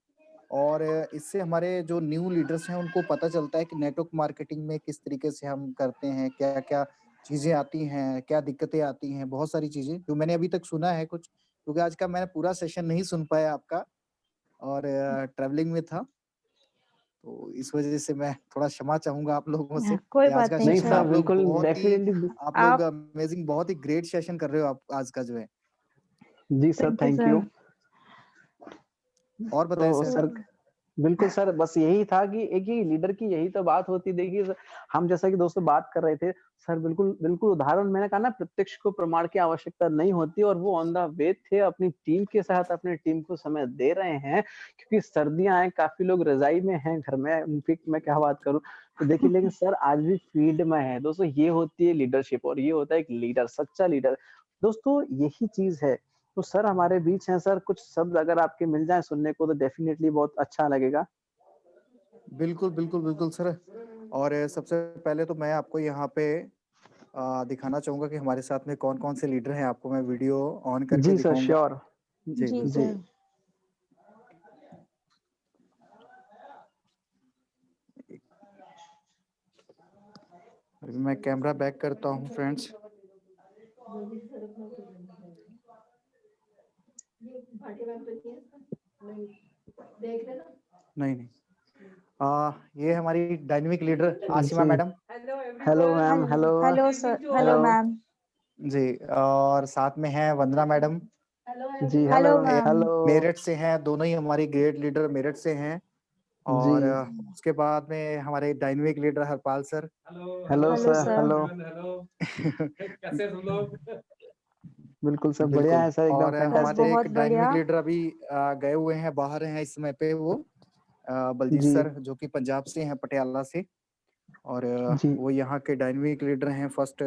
और इससे हमारे जो न्यू लीडर्स हैं उनको पता चलता है कि नेटवर्क मार्केटिंग में किस तरीके से हम करते हैं, क्या-क्या चीज़ें आती हैं, क्या दिक्कतें आती हैं, बहुत सारी चीज़ें जो मैंने अभी तक सुना है कुछ क्योंकि आज का मैं पूरा सेशन नहीं सुन पाया आपका और ट्रैवलिंग में था। तो इस वजह से मैं थोड़ा क्षमा चाहूँगा आप लोगों से हाँ, कोई कि आज बात का नहीं नहीं सेशन सर। सर, आप लोग बिल्कुल बहुत ही डेफ़िनिटली आप लोग आप अमेज़िंग बहुत ही ग्रेट सेशन कर रहे हो आप आज का जो है। जी sir, thank you thank sir. You. और बताएँ तो सर? सर बिल्कुल सर, बस यही था कि एक ही लीडर की यही तो बात होती है। देखिए सर, हम जैसा कि दोस्तों बात कर रहे थे, सर बिल्कुल, बिल्कुल उदाहरण मैंने कहा ना प्रत्यक्ष को प्रमाण की आवश्यकता नहीं होती और वो ऑन द वे थे अपनी टीम के साथ अपनी टीम को समय दे रहे हैं, क्योंकि सर्दियाँ हैं, काफ़ी लोग रज़ाई में हैं घर में, इनफैक्ट मैं क्या बात करूँ। तो देखिए लेकिन सर आज भी फील्ड में हैं। दोस्तों ये होती है लीडरशिप और ये होता है एक लीडर, सच्चा लीडर। दोस्तों यही चीज़ है। तो सर हमारे बीच हैं सर, कुछ शब्द अगर आपके मिल जाएँ सुनने को तो डेफ़िनिटली बहुत अच्छा लगेगा। बिल्कुल, बिल्कुल, बिल्कुल सर। और सबसे पहले तो मैं आपको यहाँ पे दिखाना चाहूँगा कि हमारे साथ में कौन-कौन से लीडर हैं, आपको मैं वीडियो ऑन करके जी सर, दिखाऊँगा। श्योर। जी, जी जी। बिल्कुल। सर। अभी मैं कैमरा बैक करता हूँ फ्रेंड्स। नहीं, नहीं। ये हमारी dynamic leader Asima ji. Madam. Hello ma'am, hello. Hello sir, hello hello. Ma'am. जी, और साथ में हैं वंदना मैडम। जी, hello, hello ma'am. Hello. Meerut से हैं, दोनों ही हमारी ग्रेट लीडर मेरठ से हैं। जी। और उसके बाद में हमारे dynamic leader Harpal sir. Hello hello sir, sir. Hello. कैसे हैं तुम लोग? बिल्कुल सब बढ़िया बिल्कुल। है सर, एकदम और बस हमारे फैंटास्टिक। एक बहुत बढ़िया। डायनामिक लीडर अभी गए हुए हैं, बाहर हैं इस समय पे वो बलजीत जी, सर जो कि पंजाब से हैं, पटियाला से। और जी, वो यहाँ के डायनामिक लीडर हैं फर्स्ट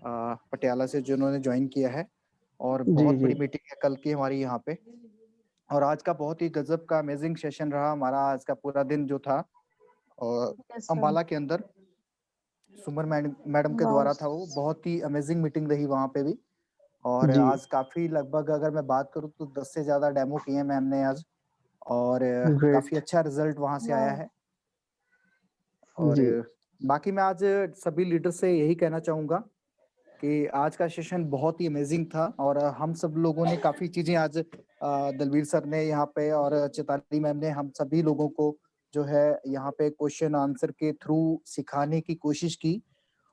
पटियाला से जिन्होंने जॉइन किया है और जी, बहुत जी। बड़ी मीटिंग है कल की हमारी यहाँ पे। और आज का बहुत ही गजब का अमेजिंग सेशन रहा हमारा। आज का पूरा दिन जो था और यस सर। अंबाला के अंदर सुमन मैडम के वाओ! द्वारा था, वो बहुत ही अमेजिंग मीटिंग रही वहाँ पे भी। और जी, आज काफी लगभग अगर मैं बात करूँ तो 10 से ज्यादा डेमो किए मैम ने आज। और काफी ग्रेट। अच्छा रिजल्ट वहाँ से आया वाओ! है। और जी, बाकी मैं आज सभी लीडर से यही कहना चाहूँगा कि आज का सेशन बहुत ही अमेजिंग था। और हम सब लोगों ने काफ़ी चीज़ें आज दलवीर सर ने यहाँ पे और चैताली मैम ने हम सभी लोगों को जो है यहाँ पे क्वेश्चन आंसर के थ्रू सिखाने की कोशिश की।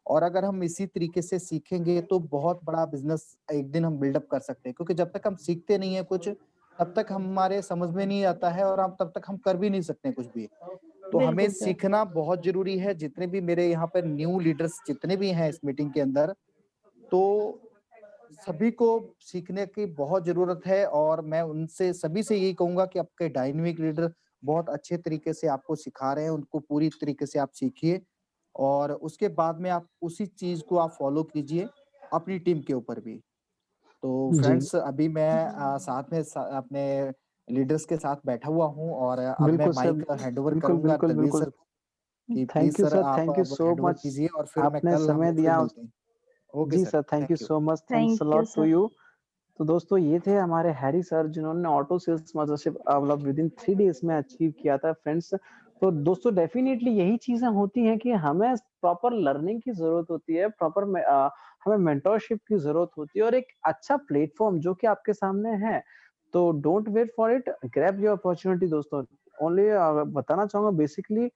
और अगर हम इसी तरीके से सीखेंगे तो बहुत बड़ा बिज़नेस एक दिन हम बिल्डअप कर सकते हैं, क्योंकि जब तक हम सीखते नहीं है कुछ, तब तक हमारे समझ में नहीं आता है और हम तब तक हम कर भी नहीं सकते हैं कुछ भी। तो हमें बिल्कुल सर। सीखना बहुत ज़रूरी है। जितने भी मेरे यहाँ पर न्यू लीडर्स जितने भी हैं इस मीटिंग के अंदर, तो सभी को सीखने की बहुत ज़रूरत है। और मैं उनसे सभी से यही कहूँगा कि आपके डायनामिक लीडर बहुत अच्छे तरीके से आपको सिखा रहे हैं, उनको पूरी तरीके से आप सीखिए और उसके बाद में आप उसी चीज़ को आप फ़ॉलो कीजिए अपनी टीम के ऊपर भी। तो जी। फ्रेंड्स, अभी मैं साथ में अपने लीडर्स के साथ बैठा हुआ हूँ और अब मैं बिल्कुल सर, माइक हैंडओवर बिल्कुल, करूँगा बिल्कुल, दलवीर बिल्कुल। सर को कि please thank you sir sir, आप थैंक यू अब सो हैंडओवर मच। कीजिए और फिर मैं आपने कल हम समय लोग फिर दिया। मिलते हैं। ओके जी sir, sir, thank you thank you. So much, thanks a thank you lot to sir. You. तो दोस्तों ये थे हमारे हैरी सर जिन्होंने ऑटो सेल्स स्पॉन्सरशिप मतलब विदिन 3 डेज़ में अचीव किया था फ्रेंड्स। तो दोस्तों डेफिनिटली यही चीज़ें होती हैं कि हमें प्रॉपर लर्निंग की ज़रूरत होती है, हमें मेंटरशिप की ज़रूरत होती है और एक अच्छा प्लेटफ़ॉर्म जो कि आपके सामने है। तो don't wait for it, grab your opportunity दोस्तों। ओनली बताना चाहूँगा basically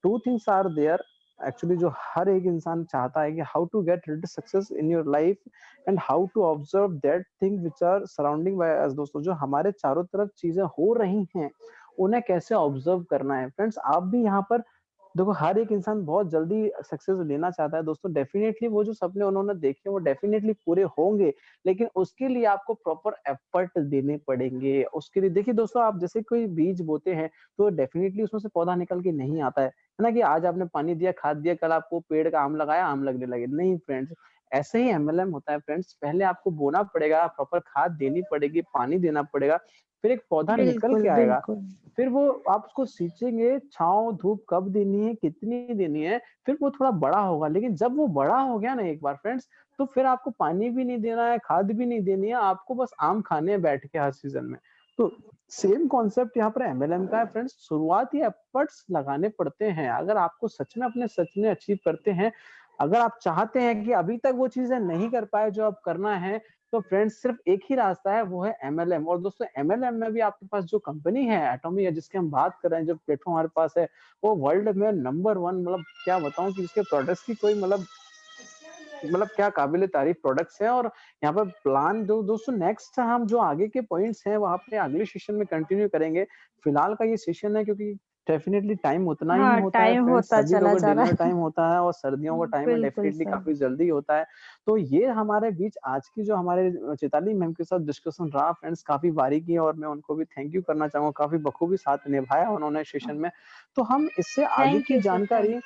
2 things are there actually जो हर एक इंसान चाहता है कि how to get real success in your life and how to observe that thing which are surrounding by us. दोस्तों जो हमारे चारों तरफ चीजें हो रही हैं उन्हें कैसे ऑब्जर्व करना है। फ्रेंड्स आप भी यहाँ पर देखो, हर एक इंसान बहुत जल्दी सक्सेस लेना चाहता है दोस्तों। डेफिनेटली वो जो सपने उन्होंने देखे वो डेफिनेटली पूरे होंगे, लेकिन उसके लिए आपको प्रॉपर एफर्ट देने पड़ेंगे। उसके लिए देखिए दोस्तों, आप जैसे कोई बीज बोते हैं तो डेफिनेटली उसमें से पौधा निकल के नहीं आता है ना, कि आज आपने पानी दिया, खाद दिया, कल आपको पेड़ का आम लगाया, आम लगने लगे। नहीं फ्रेंड्स, ऐसे ही एमएलएम होता है फ्रेंड्स। पहले आपको बोना पड़ेगा, प्रॉपर खाद देनी पड़ेगी, पानी देना पड़ेगा, फिर एक पौधा निकल बिल्कुल, के आएगा। बिल्कुल। फिर वो आप उसको सींचेंगे, छाँव, धूप कब देनी है, कितनी देनी है, फिर वो थोड़ा बड़ा होगा। लेकिन जब वो बड़ा हो गया ना एक बार फ्रेंड्स, तो फिर आपको पानी भी नहीं देना है, खाद भी नहीं देनी है, आपको बस आम खाने हैं बैठ के हर सीज़न में। तो सेम कॉन्सेप्ट यहाँ पर एमएलएम का है फ्रेंड्स। शुरुआती एफर्ट्स लगाने पड़ते हैं। अगर आपको सच में अपने सपने अचीव करते हैं, अगर आप चाहते हैं कि अभी तक वो चीज़ें नहीं कर पाए जो अब करना है, तो फ्रेंड्स सिर्फ एक ही रास्ता है, वो है एमएलएम। और दोस्तों एमएलएम में भी आपके पास जो कंपनी है एटॉमी है जिसकी हम बात कर रहे हैं, जो प्लेटफॉर्म हमारे पास है, वो वर्ल्ड में नंबर 1, मतलब क्या बताऊँ कि इसके प्रोडक्ट्स की कोई मतलब क्या काबिले तारीफ प्रोडक्ट्स हैं। और यहाँ पर प्लान जो दोस्तों नेक्स्ट हम जो आगे के पॉइंट्स हैं वहाँ पे अगले सेशन में कंटिन्यू करेंगे। फिलहाल का ये सेशन है क्योंकि डेफिनिटली टाइम उतना ही हाँ, होता है टाइम फ्रेंड्स। होता सभी चला लोगों का जा रहा डिनर है। टाइम होता है और सर्दियों का टाइम है, बिल्कुल डेफिनिटली सर। काफ़ी जल्दी होता है। तो ये हमारे बीच आज की जो हमारे चैताली मैम के साथ डिस्कशन रहा फ्रेंड्स, काफ़ी बारीकी और मैं उनको भी थैंक यू करना चाहूँगा। काफ़ी बखूबी साथ निभाया उन्होंने सेशन में। तो हम इससे आगे थैंक की यू सर, थैंक जानकारी यू।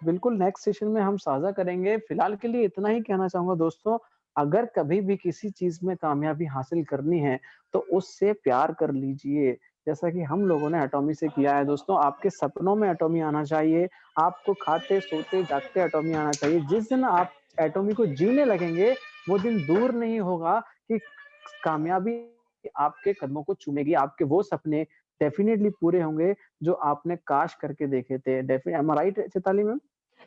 बिल्कुल नेक्स्ट सेशन में हम साझा करेंगे। फिलहाल के लिए इतना ही कहना चाहूँगा दोस्तों, अगर कभी भी किसी चीज़ में कामयाबी हासिल करनी है, तो उससे प्यार कर लीजिए। जैसा कि हम लोगों ने एटॉमी से किया है दोस्तों, आपके सपनों में एटॉमी आना चाहिए, आपको खाते, सोते, जागते एटॉमी आना चाहिए। जिस दिन आप एटॉमी को जीने लगेंगे, वो दिन दूर नहीं होगा कि कामयाबी आपके कदमों को चूमेगी। आपके वो सपने डेफिनिटली पूरे होंगे, जो आपने काश करके देखे थे। एम आई राइट चैताली मैम?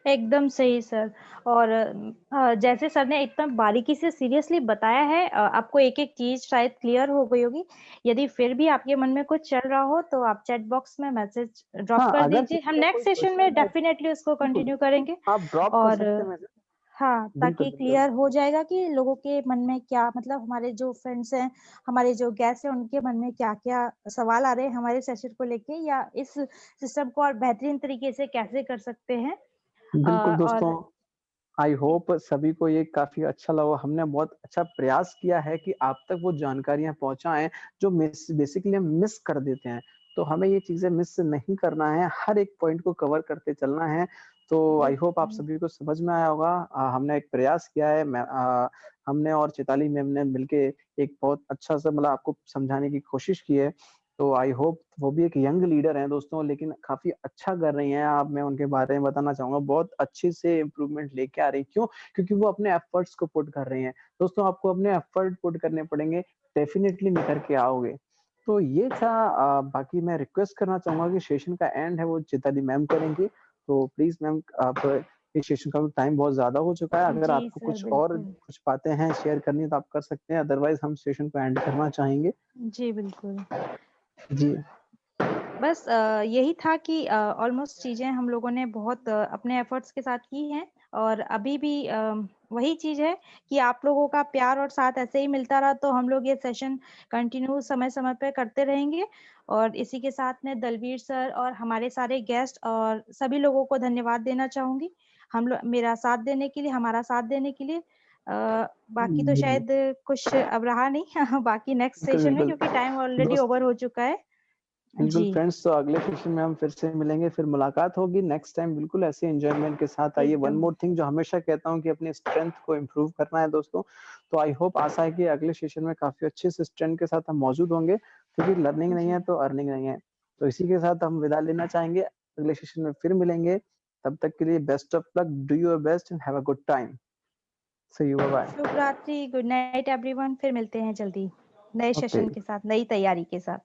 एकदम सही सर। और जैसे सर ने एकदम बारीकी से सीरियसली बताया है, आपको एक-एक चीज़ शायद क्लियर हो गई होगी। यदि फिर भी आपके मन में कुछ चल रहा हो, तो आप चैट बॉक्स में मैसेज ड्रॉप हाँ, कर अगर दीजिए। हम किसी का कोई नेक्स्ट सेशन क्वेश्चन में है डेफ़िनेटली उसको बिल्कुल, कंटिन्यू करेंगे। आप ड्रॉप कर और सकते हैं मैसेज। हाँ, बिल्कुल, ताकि बिल्कुल। क्लियर हो जाएगा कि लोगों के मन में क्या, मतलब हमारे जो फ्रेंड्स हैं, हमारे जो गेस्ट हैं, उनके मन में क्या-क्या सवाल आ रहे हैं हमारे सेशन को लेके, या इस सिस्टम को और बेहतरीन तरीके से कैसे कर सकते हैं। बिल्कुल दोस्तों, और आई होप सभी को ये काफ़ी अच्छा लगा। हमने बहुत अच्छा प्रयास किया है कि आप तक वो जानकारियाँ पहुँचाएँ, जो बेसिकली हम मिस कर देते हैं। तो हमें ये चीज़ें मिस नहीं करना है, हर एक पॉइंट को कवर करते चलना है। तो आई होप आप बिल्कुल। सभी को समझ में आया होगा। हमने एक प्रयास किया है, हमने और चैताली मैम ने मिलके एक बहुत अच्छा-सा मतलब आपको समझाने की कोशिश की है। तो आई होप वो भी एक यंग लीडर हैं दोस्तों, लेकिन काफ़ी अच्छा कर रही हैं आप, मैं उनके बारे में बताना चाहूँगा, बहुत अच्छे से इम्प्रूवमेंट लेके आ रही हैं। क्यों? क्योंकि वो अपने एफर्ट्स को पुट कर रही हैं। दोस्तों आपको अपने एफर्ट पुट करने पड़ेंगे, डेफ़िनिटली निखर के आओगे। तो ये था बाकी मैं रिक्वेस्ट करना चाहूँगा कि सेशन का एंड है वो चैताली मैम करेंगी। तो प्लीज़ मैम आप इस सेशन का टाइम बहुत ज़्यादा हो चुका है, अगर जी आपको सर, बिल्कुल। कुछ बातें हैं शेयर करनी है तो आप कर सकते हैं, अदरवाइज़ हम सेशन को एंड करना चाहेंगे। जी, बिल्कुल। जी। बस यही था कि ऑलमोस्ट चीज़ें हम लोगों ने बहुत अपने एफर्ट्स के साथ की हैं और अभी भी वही चीज़ है कि आप लोगों का प्यार और साथ ऐसे ही मिलता रहा तो हम लोग ये सेशन कंटिन्यू समय-समय पे करते रहेंगे और इसी के साथ में दलवीर सर और हमारे सारे गेस्ट और सभी लोगों को धन्यवाद देना चाहूँगी। हम लो मेरा साथ देने के लिए, हमारा साथ देने के लिए। बाकी तो जी, शायद कुछ अब रहा नहीं बाकी नेक्स्ट बिल्कुल, सेशन में बिल्कुल। क्योंकि टाइम ऑलरेडी दोस्त ओवर हो चुका है। बिल्कुल जी। फ्रेंड्स, तो अगले सेशन में हम फिर से मिलेंगे, फिर मुलाकात होगी नेक्स्ट टाइम बिल्कुल ऐसे एन्जॉयमेंट के साथ आइए। वन एकदम। मोर थिंग जो हमेशा कहता हूँ कि अपनी स्ट्रेंथ को इम्प्रूव करना है दोस्तों। तो आई होप आशा है कि अगले सेशन में काफ़ी अच्छे से स्ट्रेंथ के साथ हम मौजूद होंगे, क्योंकि लर्निंग नहीं जी। है तो अर्निंग नहीं है। तो इसी के साथ हम विदा लेना चाहेंगे, अगले सेशन में फिर मिलेंगे। तब तक के लिए best of luck, do your best and have a good time. See you, bye bye. शुभ रात्रि, गुड नाइट एवरीवन। फिर मिलते हैं जल्दी, नए ओके। सेशन के साथ, नई तैयारी के साथ।